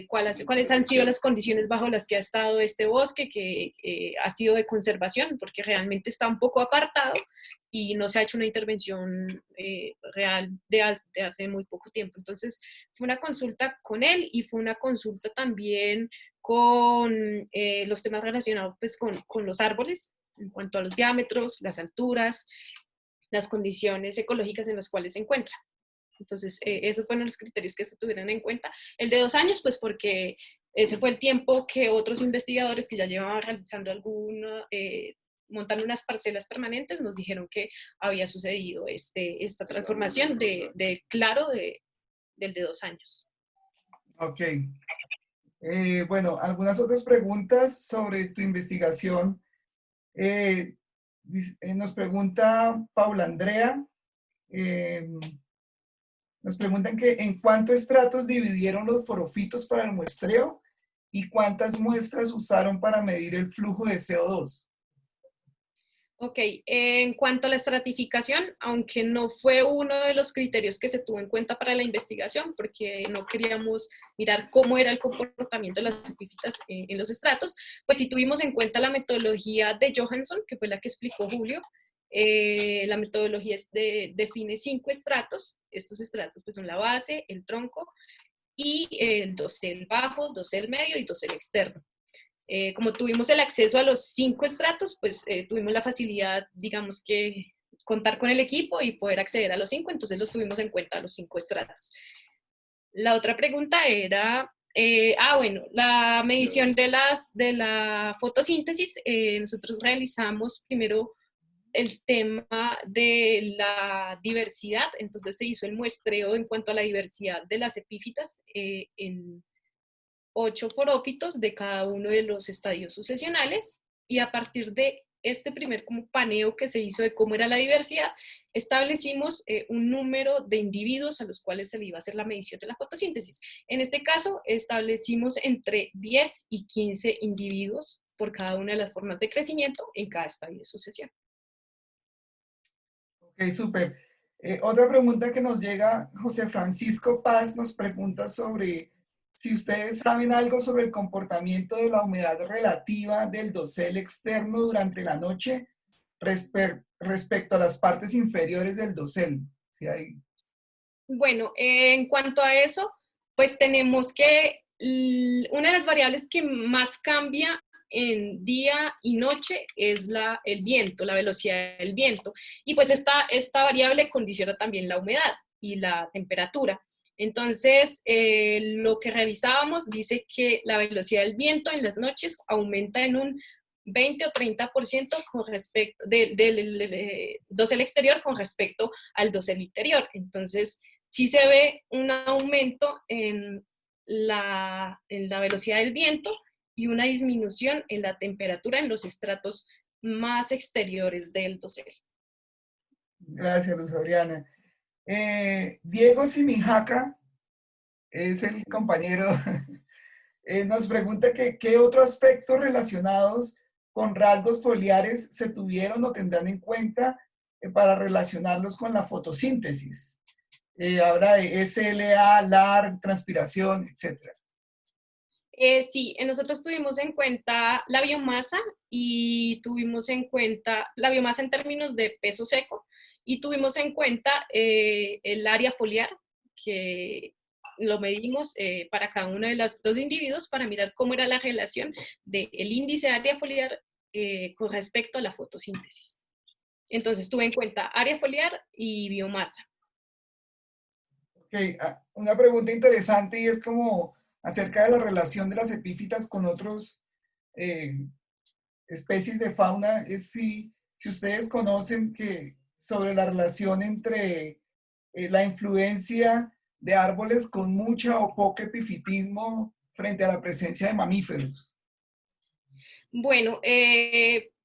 cuáles han sido las condiciones bajo las que ha estado este bosque, que ha sido de conservación, porque realmente está un poco apartado y no se ha hecho una intervención real de hace muy poco tiempo. Entonces, fue una consulta con él y fue una consulta también con los temas relacionados pues, con los árboles, en cuanto a los diámetros, las alturas, las condiciones ecológicas en las cuales se encuentra. Entonces, esos fueron los criterios que se tuvieron en cuenta. El de 2 años, pues porque ese fue el tiempo que otros investigadores que ya llevaban realizando montando unas parcelas permanentes, nos dijeron que había sucedido esta transformación del de 2 años. Ok. Bueno, algunas otras preguntas sobre tu investigación. Nos pregunta Paula Andrea, eh, nos preguntan que en cuántos estratos dividieron los forofitos para el muestreo y cuántas muestras usaron para medir el flujo de CO2. Ok, en cuanto a la estratificación, aunque no fue uno de los criterios que se tuvo en cuenta para la investigación, porque no queríamos mirar cómo era el comportamiento de las epífitas en los estratos, pues sí tuvimos en cuenta la metodología de Johansson, que fue la que explicó Julio. La metodología define 5 estratos. Estos estratos pues, son la base, el tronco y el dosel bajo, dosel medio y dosel externo. Como tuvimos el acceso a los 5 estratos, pues tuvimos la facilidad, digamos que, contar con el equipo y poder acceder a los 5, entonces los tuvimos en cuenta a los 5 estratos. La otra pregunta era, bueno, la medición de la fotosíntesis, nosotros realizamos primero el tema de la diversidad, entonces se hizo el muestreo en cuanto a la diversidad de las epífitas en 8 forófitos de cada uno de los estadios sucesionales, y a partir de este primer como paneo que se hizo de cómo era la diversidad, establecimos un número de individuos a los cuales se le iba a hacer la medición de la fotosíntesis. En este caso, establecimos entre 10 y 15 individuos por cada una de las formas de crecimiento en cada estadio de sucesión. Ok, súper. Otra pregunta que nos llega, José Francisco Paz nos pregunta sobre si ustedes saben algo sobre el comportamiento de la humedad relativa del dosel externo durante la noche respecto a las partes inferiores del dosel. ¿Sí hay? Bueno, en cuanto a eso, pues tenemos que una de las variables que más cambia en día y noche es el viento, la velocidad del viento. Y pues esta variable condiciona también la humedad y la temperatura. Entonces, lo que revisábamos dice que la velocidad del viento en las noches aumenta en un 20 o 30% con respecto del dosel exterior con respecto al dosel interior. Entonces, sí se ve un aumento en la velocidad del viento y una disminución en la temperatura en los estratos más exteriores del dosel. Gracias, Luz Adriana. Diego Simijaca es el compañero, nos pregunta que qué otros aspectos relacionados con rasgos foliares se tuvieron o tendrán en cuenta para relacionarlos con la fotosíntesis. Habla de SLA, LAR, transpiración, etc. Sí, nosotros tuvimos en cuenta la biomasa y tuvimos en cuenta la biomasa en términos de peso seco y tuvimos en cuenta el área foliar, que lo medimos para cada uno de los dos individuos para mirar cómo era la relación del índice de área foliar con respecto a la fotosíntesis. Entonces tuve en cuenta área foliar y biomasa. Ok, una pregunta interesante y es como acerca de la relación de las epífitas con otros especies de fauna, es si ustedes conocen que sobre la relación entre la influencia de árboles con mucha o poco epifitismo frente a la presencia de mamíferos. Bueno,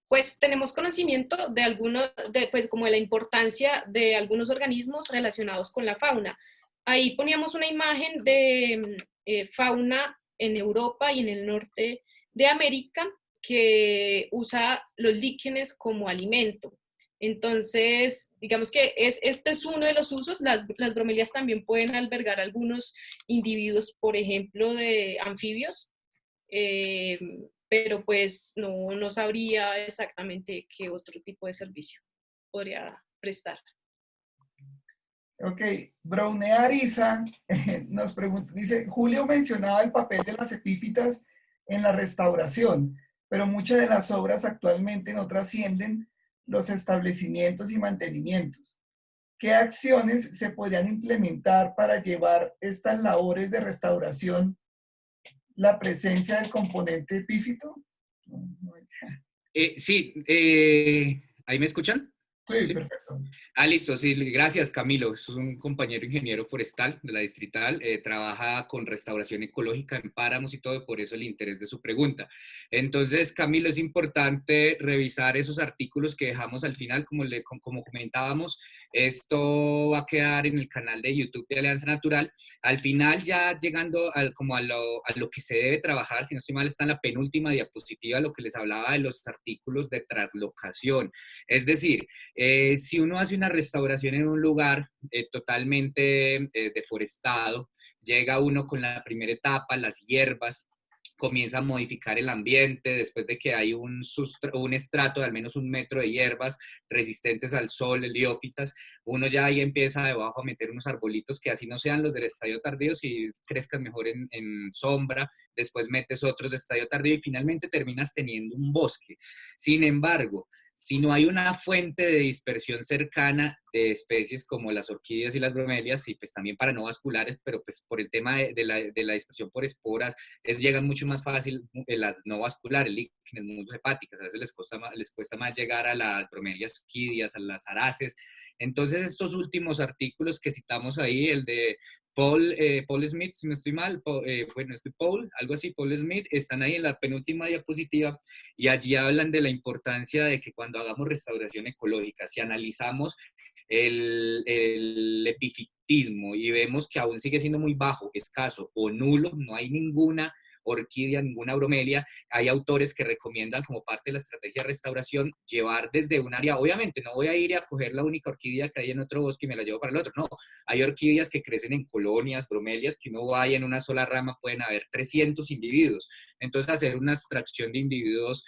pues tenemos conocimiento de algunos, pues como de la importancia de algunos organismos relacionados con la fauna. Ahí poníamos una imagen de fauna en Europa y en el norte de América que usa los líquenes como alimento. Entonces, digamos que este es uno de los usos. Las bromelias también pueden albergar algunos individuos, por ejemplo, de anfibios, eh, pero pues no sabría exactamente qué otro tipo de servicio podría prestar. Ok, Brownea Ariza nos pregunta, dice, Julio mencionaba el papel de las epífitas en la restauración, pero muchas de las obras actualmente no trascienden los establecimientos y mantenimientos. ¿Qué acciones se podrían implementar para llevar estas labores de restauración la presencia del componente epífito? Sí, ¿ahí me escuchan? Sí, ¿Sí? perfecto. Listo, sí, gracias Camilo. Es un compañero ingeniero forestal de la Distrital, trabaja con restauración ecológica en páramos y todo, por eso el interés de su pregunta. Entonces, Camilo, es importante revisar esos artículos que dejamos al final, como comentábamos, esto va a quedar en el canal de YouTube de Alianza Natural. Al final, ya llegando como a lo que se debe trabajar, si no estoy mal, está en la penúltima diapositiva, lo que les hablaba de los artículos de traslocación. Es decir, si uno hace una restauración en un lugar totalmente deforestado, llega uno con la primera etapa, las hierbas, comienza a modificar el ambiente después de que hay un estrato de al menos 1 metro de hierbas resistentes al sol, heliófitas, uno ya ahí empieza debajo a meter unos arbolitos que así no sean los del estadio tardío, si crezcan mejor en sombra, después metes otros de estadio tardío y finalmente terminas teniendo un bosque. Sin embargo, si no hay una fuente de dispersión cercana de especies como las orquídeas y las bromelias, y pues también para no vasculares, pero pues por el tema de la dispersión por esporas, llegan mucho más fácil las no vasculares, líquenes, musgos hepáticas, a veces les cuesta más llegar a las bromelias, orquídeas, a las araces. Entonces estos últimos artículos que citamos ahí, el de Paul Smith, si no estoy mal, bueno, Paul, algo así, Paul Smith, están ahí en la penúltima diapositiva y allí hablan de la importancia de que cuando hagamos restauración ecológica, si analizamos el epifitismo y vemos que aún sigue siendo muy bajo, escaso o nulo, no hay ninguna orquídea, ninguna bromelia, hay autores que recomiendan como parte de la estrategia de restauración llevar desde un área, obviamente no voy a ir a coger la única orquídea que hay en otro bosque y me la llevo para el otro, no, hay orquídeas que crecen en colonias, bromelias, que uno va y en una sola rama pueden haber 300 individuos, entonces hacer una extracción de individuos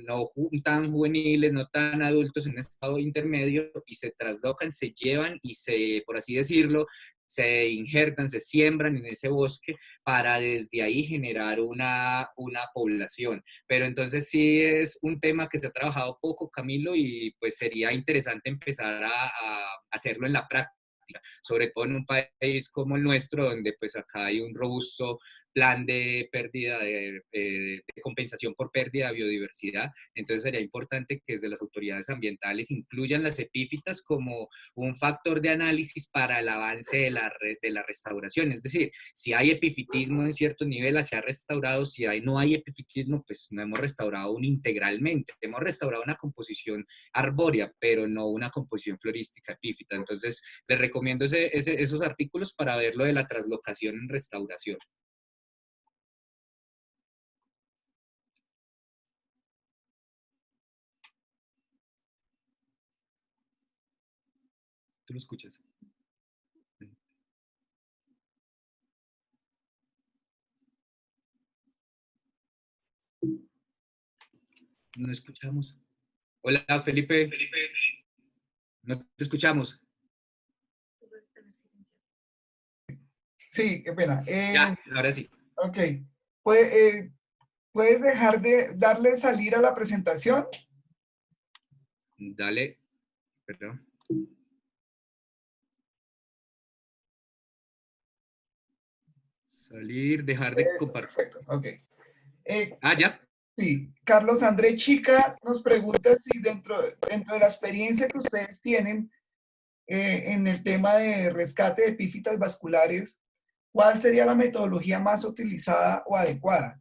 no tan juveniles, no tan adultos en un estado intermedio y se traslocan, se llevan y por así decirlo, se injertan, se siembran en ese bosque para desde ahí generar una población. Pero entonces sí es un tema que se ha trabajado poco, Camilo, y pues sería interesante empezar a hacerlo en la práctica, sobre todo en un país como el nuestro, donde pues acá hay un robusto plan de pérdida, de compensación por pérdida de biodiversidad. Entonces sería importante que desde las autoridades ambientales incluyan las epífitas como un factor de análisis para el avance de la restauración. Es decir, si hay epifitismo en cierto nivel, se ha restaurado, si no hay epifitismo, pues no hemos restaurado un integralmente. Hemos restaurado una composición arbórea, pero no una composición florística epífita. Entonces, les recomiendo esos artículos para ver lo de la traslocación en restauración. ¿Tú lo escuchas? No escuchamos. Hola, Felipe. No te escuchamos. Sí, qué pena. Ya, ahora sí. Ok. ¿Puedes dejar de darle salir a la presentación? Dale. Perdón. Salir, dejar de Eso, compartir. perfecto. Ok. Ya. Sí, Carlos André Chica nos pregunta si dentro de la experiencia que ustedes tienen en el tema de rescate de epífitas vasculares, ¿cuál sería la metodología más utilizada o adecuada?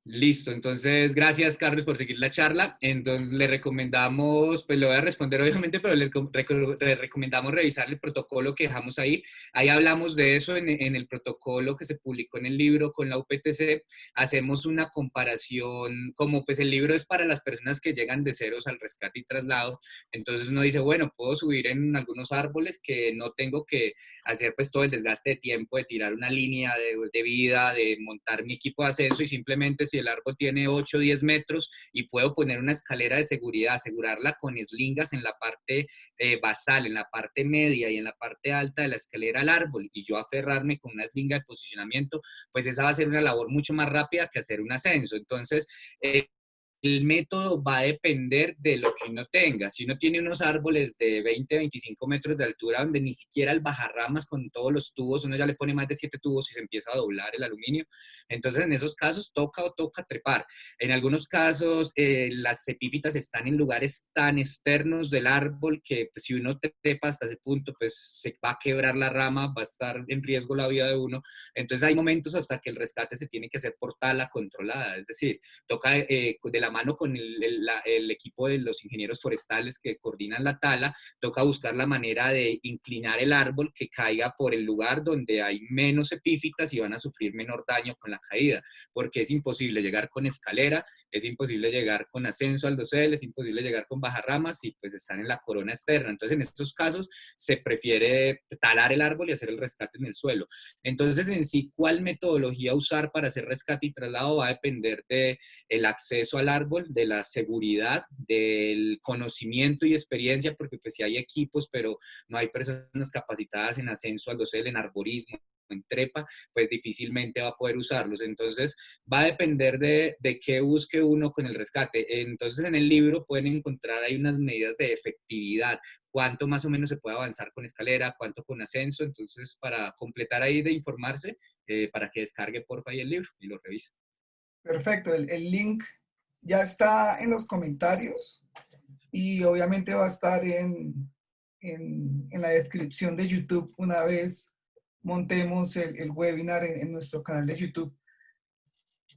Listo, entonces gracias Carlos por seguir la charla. Entonces le recomendamos, pues lo voy a responder obviamente, pero le recomendamos revisar el protocolo que dejamos ahí. Ahí hablamos de eso en el protocolo que se publicó en el libro con la UPTC. Hacemos una comparación, como pues el libro es para las personas que llegan de ceros al rescate y traslado. Entonces uno dice, bueno, puedo subir en algunos árboles que no tengo que hacer pues todo el desgaste de tiempo de tirar una línea de vida, de montar mi equipo de ascenso y simplemente si el árbol tiene 8 o 10 metros y puedo poner una escalera de seguridad, asegurarla con eslingas en la parte basal, en la parte media y en la parte alta de la escalera al árbol y yo aferrarme con una eslinga de posicionamiento, pues esa va a ser una labor mucho más rápida que hacer un ascenso. Entonces, el método va a depender de lo que uno tenga. Si uno tiene unos árboles de 20, 25 metros de altura donde ni siquiera el bajarramas con todos los tubos, uno ya le pone más de 7 tubos y se empieza a doblar el aluminio, entonces en esos casos toca trepar. En algunos casos las epífitas están en lugares tan externos del árbol que pues, si uno trepa hasta ese punto, pues se va a quebrar la rama, va a estar en riesgo la vida de uno. Entonces hay momentos hasta que el rescate se tiene que hacer por tala controlada, es decir, toca de la mano con el equipo de los ingenieros forestales que coordinan la tala, toca buscar la manera de inclinar el árbol que caiga por el lugar donde hay menos epífitas y van a sufrir menor daño con la caída, porque es imposible llegar con escalera, es imposible llegar con ascenso al dosel, es imposible llegar con bajarramas y pues están en la corona externa. Entonces en estos casos se prefiere talar el árbol y hacer el rescate en el suelo. Entonces en sí, ¿cuál metodología usar para hacer rescate y traslado? Va a depender del acceso al árbol, de la seguridad, del conocimiento y experiencia, porque pues sí hay equipos, pero no hay personas capacitadas en ascenso al dosel, en arborismo, en trepa, pues difícilmente va a poder usarlos. Entonces va a depender de qué busque uno con el rescate. Entonces en el libro pueden encontrar ahí unas medidas de efectividad, cuánto más o menos se puede avanzar con escalera, cuánto con ascenso. Entonces para completar ahí de informarse, para que descargue porfa ahí el libro y lo revise. Perfecto, el link ya está en los comentarios y obviamente va a estar en la descripción de YouTube una vez montemos el webinar en nuestro canal de YouTube.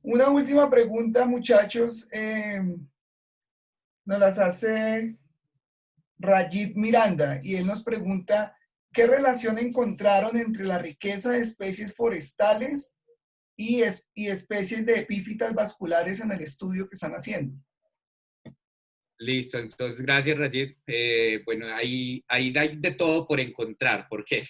Una última pregunta, muchachos, nos las hace Rajit Miranda y él nos pregunta, ¿qué relación encontraron entre la riqueza de especies forestales y especies de epífitas vasculares en el estudio que están haciendo? Listo, entonces gracias Rajit. Bueno, ahí hay de todo por encontrar. ¿Por qué?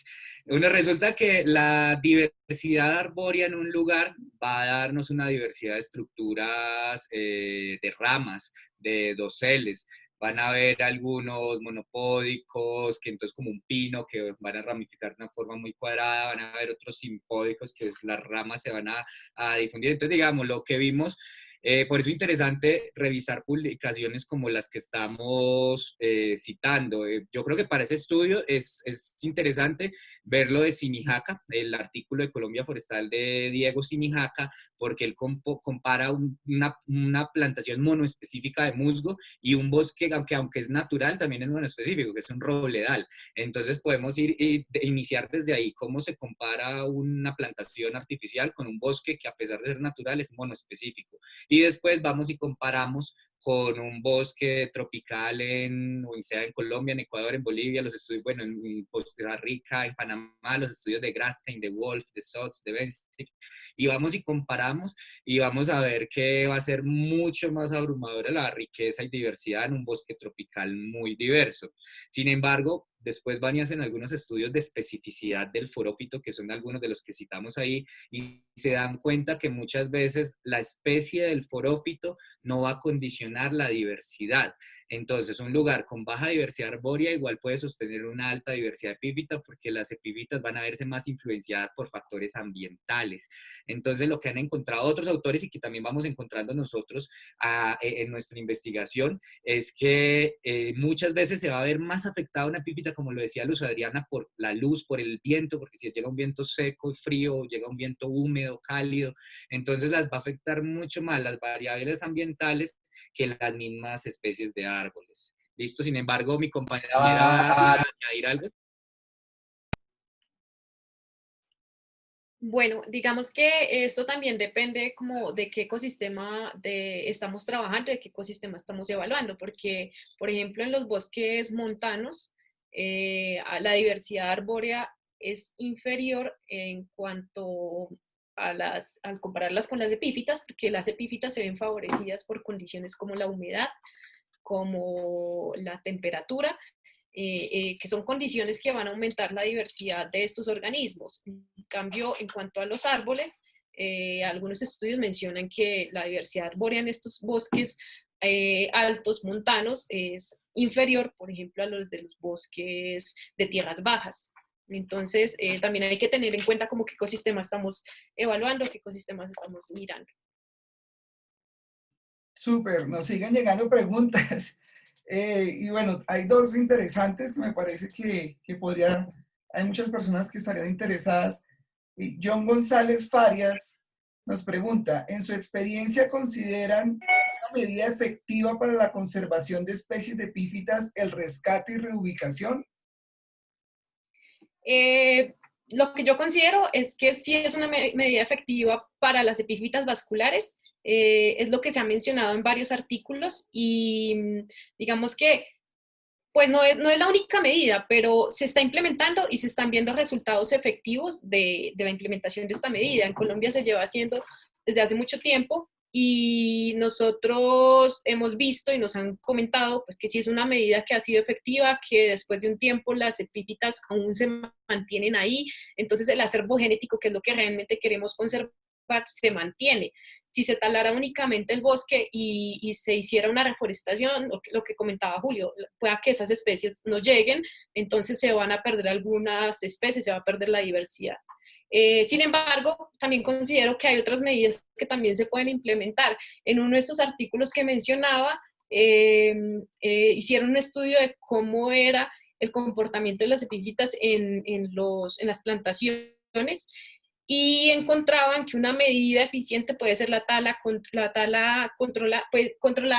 Uno resulta que la diversidad arbórea en un lugar va a darnos una diversidad de estructuras, de ramas, de doseles. Van a haber algunos monopódicos, que entonces como un pino, que van a ramificar de una forma muy cuadrada, van a haber otros simpódicos, que es, las ramas se van a difundir. Entonces, digamos, lo que vimos por eso es interesante revisar publicaciones como las que estamos citando. Yo creo que para ese estudio es interesante verlo de Simijaca, el artículo de Colombia Forestal de Diego Simijaca, porque él compara una plantación monoespecífica de musgo y un bosque que aunque es natural, también es monoespecífico, que es un robledal. Entonces podemos iniciar desde ahí, cómo se compara una plantación artificial con un bosque que a pesar de ser natural es monoespecífico. Y después vamos y comparamos con un bosque tropical sea en Colombia, en Ecuador, en Bolivia, los estudios, bueno, en Costa Rica, en Panamá, los estudios de Grastein, de Wolf, de Sotz, de Benstick, y vamos y comparamos y vamos a ver que va a ser mucho más abrumadora la riqueza y diversidad en un bosque tropical muy diverso. Sin embargo, después van y hacen algunos estudios de especificidad del forófito, que son algunos de los que citamos ahí, y se dan cuenta que muchas veces la especie del forófito no va a condicionar la diversidad. Entonces, un lugar con baja diversidad arbórea igual puede sostener una alta diversidad epífita porque las epífitas van a verse más influenciadas por factores ambientales. Entonces, lo que han encontrado otros autores y que también vamos encontrando nosotros en nuestra investigación es que muchas veces se va a ver más afectada una epífita, como lo decía Luz Adriana, por la luz, por el viento, porque si llega un viento seco y frío, llega un viento húmedo, cálido, entonces las va a afectar mucho más las variables ambientales que las mismas especies de árboles. ¿Listo? Sin embargo, mi compañera va a añadir algo. Bueno, digamos que esto también depende como de qué ecosistema estamos trabajando, de qué ecosistema estamos evaluando, porque, por ejemplo, en los bosques montanos, la diversidad arbórea es inferior en cuanto al compararlas con las epífitas, porque las epífitas se ven favorecidas por condiciones como la humedad, como la temperatura, que son condiciones que van a aumentar la diversidad de estos organismos. En cambio, en cuanto a los árboles, algunos estudios mencionan que la diversidad arbórea en estos bosques altos montanos es inferior, por ejemplo, a los de los bosques de tierras bajas. Entonces, también hay que tener en cuenta como qué ecosistema estamos evaluando, qué ecosistemas estamos mirando. Súper, nos siguen llegando preguntas. Y bueno, hay dos interesantes que me parece que podría, hay muchas personas que estarían interesadas. Y John González Farias nos pregunta, ¿en su experiencia consideran una medida efectiva para la conservación de especies de epífitas el rescate y reubicación? Lo que yo considero es que sí es una medida efectiva para las epífitas vasculares, es lo que se ha mencionado en varios artículos y digamos que pues no es la única medida, pero se está implementando y se están viendo resultados efectivos de la implementación de esta medida. En Colombia se lleva haciendo desde hace mucho tiempo y nosotros hemos visto y nos han comentado pues, que sí es una medida que ha sido efectiva, que después de un tiempo las epífitas aún se mantienen ahí, entonces el acervo genético, que es lo que realmente queremos conservar, se mantiene. Si se talara únicamente el bosque y se hiciera una reforestación, lo que comentaba Julio, pueda que esas especies no lleguen, entonces se van a perder algunas especies, se va a perder la diversidad. Sin embargo, también considero que hay otras medidas que también se pueden implementar. En uno de estos artículos que mencionaba, hicieron un estudio de cómo era el comportamiento de las epífitas en las plantaciones y encontraban que una medida eficiente puede ser la tala controlada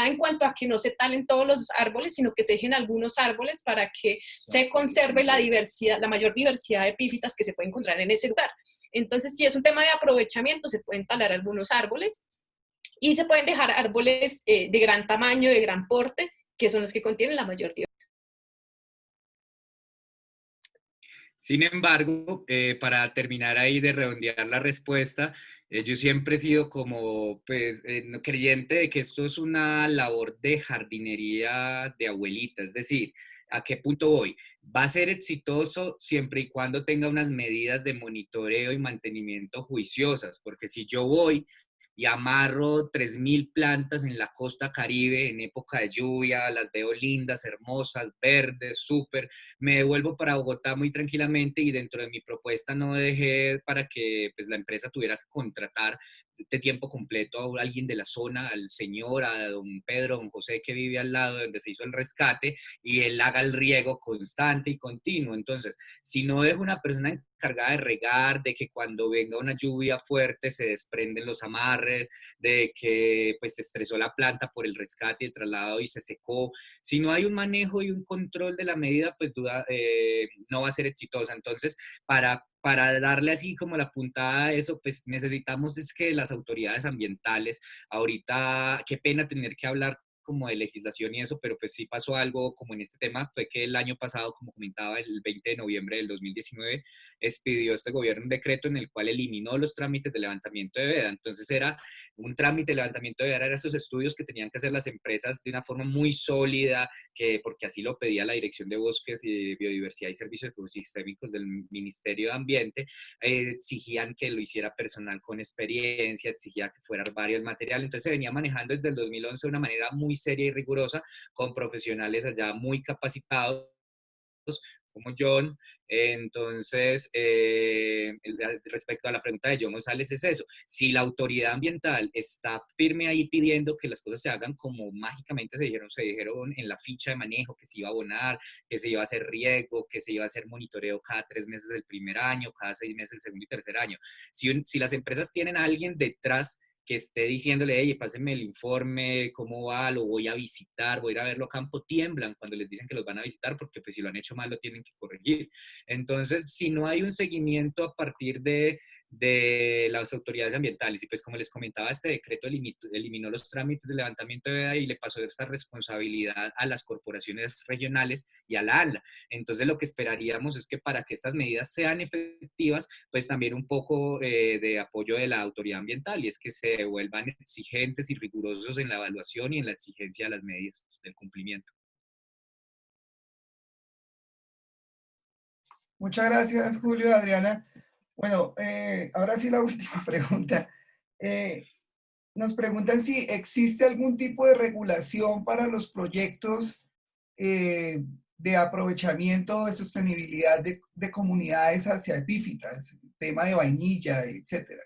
en cuanto a que no se talen todos los árboles, sino que se dejen algunos árboles para que se conserve la diversidad, la mayor diversidad de epífitas que se puede encontrar en ese lugar. Entonces, si es un tema de aprovechamiento, se pueden talar algunos árboles y se pueden dejar árboles de gran tamaño, de gran porte, que son los que contienen la mayor diversidad. Sin embargo, para terminar ahí de redondear la respuesta, yo siempre he sido como pues, creyente de que esto es una labor de jardinería de abuelita, es decir, ¿a qué punto voy? Va a ser exitoso siempre y cuando tenga unas medidas de monitoreo y mantenimiento juiciosas, porque si yo voy y amarro 3.000 plantas en la costa Caribe en época de lluvia, las veo lindas, hermosas, verdes, súper, me devuelvo para Bogotá muy tranquilamente y dentro de mi propuesta no dejé para que pues, la empresa tuviera que contratar de tiempo completo a alguien de la zona, al señor, a don Pedro, don José que vive al lado de donde se hizo el rescate y él haga el riego constante y continuo. Entonces, si no dejo una persona encargada de regar, de que cuando venga una lluvia fuerte se desprenden los amarres, de que pues se estresó la planta por el rescate y el traslado y se secó, si no hay un manejo y un control de la medida, pues no va a ser exitosa. Entonces, para darle así como la puntada a eso, pues necesitamos es que las autoridades ambientales, ahorita, qué pena tener que hablar como de legislación y eso, pero pues sí pasó algo como en este tema, fue que el año pasado, como comentaba, el 20 de noviembre del 2019, expidió este gobierno un decreto en el cual eliminó los trámites de levantamiento de veda. Entonces era un trámite de levantamiento de veda, eran esos estudios que tenían que hacer las empresas de una forma muy sólida, porque así lo pedía la Dirección de Bosques y Biodiversidad y Servicios Ecosistémicos del Ministerio de Ambiente, exigían que lo hiciera personal con experiencia, exigía que fuera varios materiales, entonces se venía manejando desde el 2011 de una manera muy seria y rigurosa, con profesionales allá muy capacitados, como John. Entonces, respecto a la pregunta de John González, es eso. Si la autoridad ambiental está firme ahí pidiendo que las cosas se hagan como mágicamente se dijeron en la ficha de manejo, que se iba a abonar, que se iba a hacer riego, que se iba a hacer monitoreo cada 3 meses del primer año, cada 6 meses del segundo y tercer año. Si las empresas tienen a alguien detrás que esté diciéndole, hey, pásenme el informe, cómo va, lo voy a visitar, voy a ir a verlo a campo, tiemblan cuando les dicen que los van a visitar, porque pues si lo han hecho mal lo tienen que corregir. Entonces, si no hay un seguimiento a partir de las autoridades ambientales, y pues como les comentaba, este decreto eliminó los trámites de levantamiento de veda y le pasó esta responsabilidad a las corporaciones regionales y a la ANLA. Entonces, lo que esperaríamos es que para que estas medidas sean efectivas, pues también un poco de apoyo de la autoridad ambiental, y es que se vuelvan exigentes y rigurosos en la evaluación y en la exigencia de las medidas del cumplimiento. Muchas gracias, Julio, Adriana. Bueno, ahora sí la última pregunta. Nos preguntan si existe algún tipo de regulación para los proyectos de aprovechamiento de sostenibilidad de comunidades hacia epífitas, tema de vainilla, etcétera.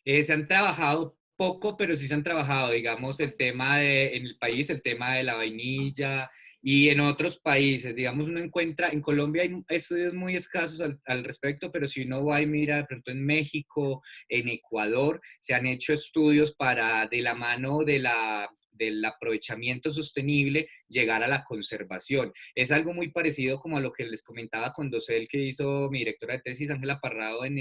Se han trabajado poco, pero sí se han trabajado, digamos, el tema en el país, el tema de la vainilla, y en otros países, digamos, uno encuentra, en Colombia hay estudios muy escasos al respecto, pero si uno va y mira de pronto en México, en Ecuador, se han hecho estudios para, de la mano del aprovechamiento sostenible, llegar a la conservación. Es algo muy parecido como a lo que les comentaba con dosel que hizo mi directora de tesis, Ángela Parrado, en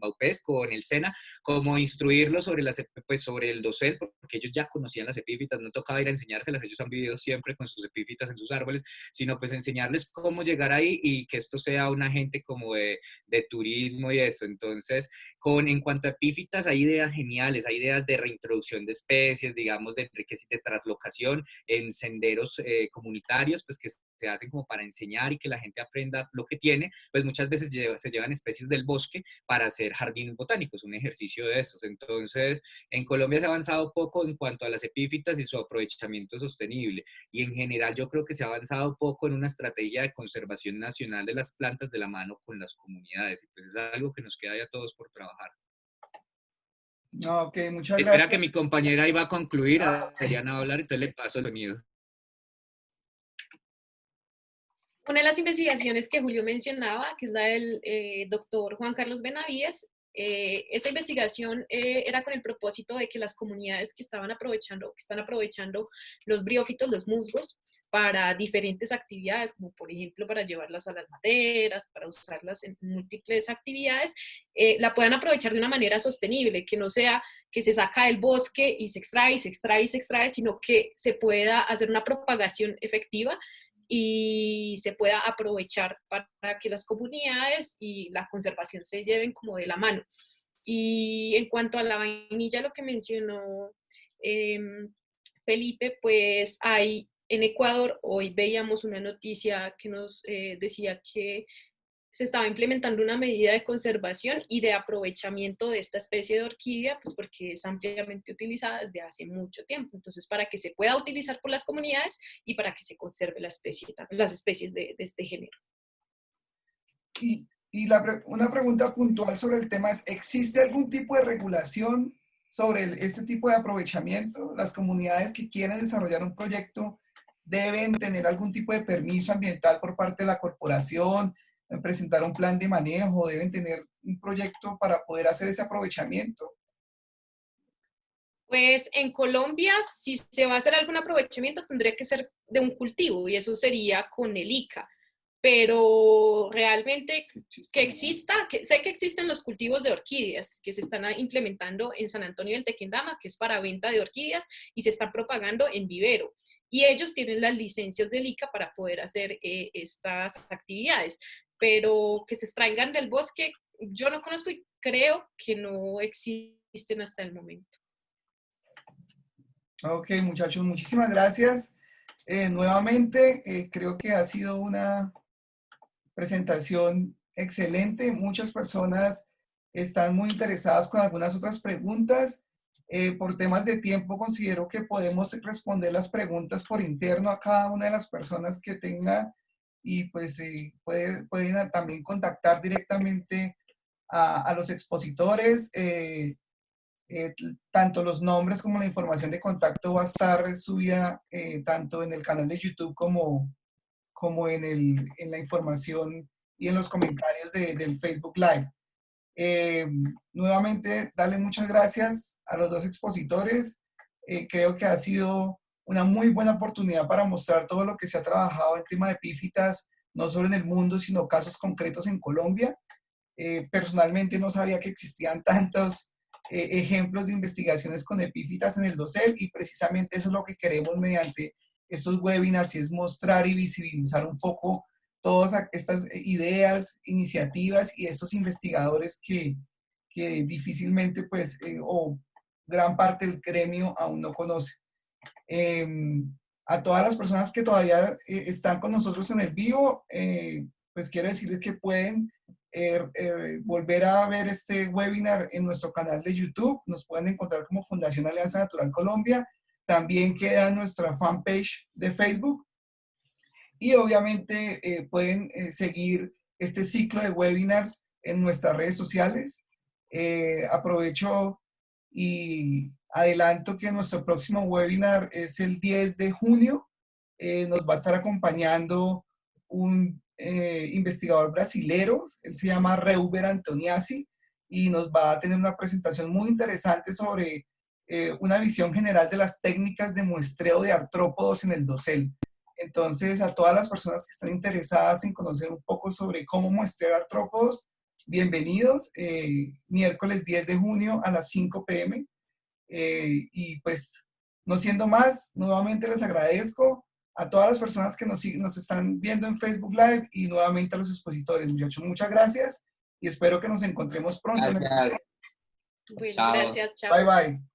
Baupés, con el SENA, como instruirlos sobre, pues sobre el dosel, porque ellos ya conocían las epífitas, no tocaba ir a enseñárselas, ellos han vivido siempre con sus epífitas en sus árboles, sino pues enseñarles cómo llegar ahí y que esto sea un agente como de turismo y eso. Entonces, en cuanto a epífitas, hay ideas geniales, hay ideas de reintroducción de especies, digamos, de traslocación en senderos comunitarios, pues que se hacen como para enseñar y que la gente aprenda lo que tiene, pues muchas veces se llevan especies del bosque para hacer jardines botánicos, un ejercicio de estos. Entonces, en Colombia se ha avanzado poco en cuanto a las epífitas y su aprovechamiento sostenible. Y en general yo creo que se ha avanzado poco en una estrategia de conservación nacional de las plantas de la mano con las comunidades. Y pues es algo que nos queda ya a todos por trabajar. Ok, muchas Espera que gracias. mi compañera iba a concluir, Ah, a Adriana va a hablar, entonces le paso el sonido. Una de las investigaciones que Julio mencionaba, que es la del doctor Juan Carlos Benavides, esa investigación era con el propósito de que las comunidades que están aprovechando los briófitos, los musgos, para diferentes actividades, como por ejemplo para llevarlas a las maderas, para usarlas en múltiples actividades, la puedan aprovechar de una manera sostenible, que no sea que se saca del bosque y se extrae, se extrae, se extrae, sino que se pueda hacer una propagación efectiva y se pueda aprovechar para que las comunidades y la conservación se lleven como de la mano. Y en cuanto a la vainilla, lo que mencionó eh, Felipe, pues hay en Ecuador, hoy veíamos una noticia que nos decía que se estaba implementando una medida de conservación y de aprovechamiento de esta especie de orquídea, pues porque es ampliamente utilizada desde hace mucho tiempo. Entonces, para que se pueda utilizar por las comunidades y para que se conserve la especie, las especies de este género. y una pregunta puntual sobre el tema es, ¿existe algún tipo de regulación sobre este tipo de aprovechamiento? ¿Las comunidades que quieren desarrollar un proyecto deben tener algún tipo de permiso ambiental por parte de la corporación, presentar un plan de manejo, deben tener un proyecto para poder hacer ese aprovechamiento? Pues en Colombia, si se va a hacer algún aprovechamiento, tendría que ser de un cultivo y eso sería con el ICA. Pero realmente que exista, sé que existen los cultivos de orquídeas que se están implementando en San Antonio del Tequendama, que es para venta de orquídeas, y se están propagando en vivero. Y ellos tienen las licencias del ICA para poder hacer estas actividades. Pero que se extraigan del bosque, yo no conozco y creo que no existen hasta el momento. Ok, muchachos, muchísimas gracias. Nuevamente, creo que ha sido una presentación excelente. Muchas personas están muy interesadas con algunas otras preguntas. Por temas de tiempo, considero que podemos responder las preguntas por interno a cada una de las personas que tenga y pues pueden también contactar directamente a los expositores. Tanto los nombres como la información de contacto va a estar subida tanto en el canal de YouTube como en la información y en los comentarios del Facebook Live. Nuevamente, darle muchas gracias a los dos expositores. Creo que ha sido una muy buena oportunidad para mostrar todo lo que se ha trabajado en tema de epífitas, no solo en el mundo, sino casos concretos en Colombia. Personalmente no sabía que existían tantos ejemplos de investigaciones con epífitas en el dosel y precisamente eso es lo que queremos mediante estos webinars y es mostrar y visibilizar un poco todas estas ideas, iniciativas y estos investigadores que difícilmente pues o gran parte del gremio aún no conoce. Eh, a todas las personas que todavía están con nosotros en el vivo, pues quiero decirles que pueden volver a ver este webinar en nuestro canal de YouTube. Nos pueden encontrar como Fundación Alianza Natural Colombia. También queda nuestra fanpage de Facebook. Y obviamente pueden seguir este ciclo de webinars en nuestras redes sociales. Aprovecho y adelanto que nuestro próximo webinar es el 10 de junio. Nos va a estar acompañando un investigador brasilero, él se llama Reuber Antoniazzi, y nos va a tener una presentación muy interesante sobre una visión general de las técnicas de muestreo de artrópodos en el dosel. Entonces, a todas las personas que están interesadas en conocer un poco sobre cómo muestrear artrópodos, bienvenidos, miércoles 10 de junio a las 5 p.m. Y pues, no siendo más, nuevamente les agradezco a todas las personas que nos están viendo en Facebook Live y nuevamente a los expositores. Muchachos, muchas gracias y espero que nos encontremos pronto. Gracias. Bueno, Chao. gracias, chao. Bye, bye.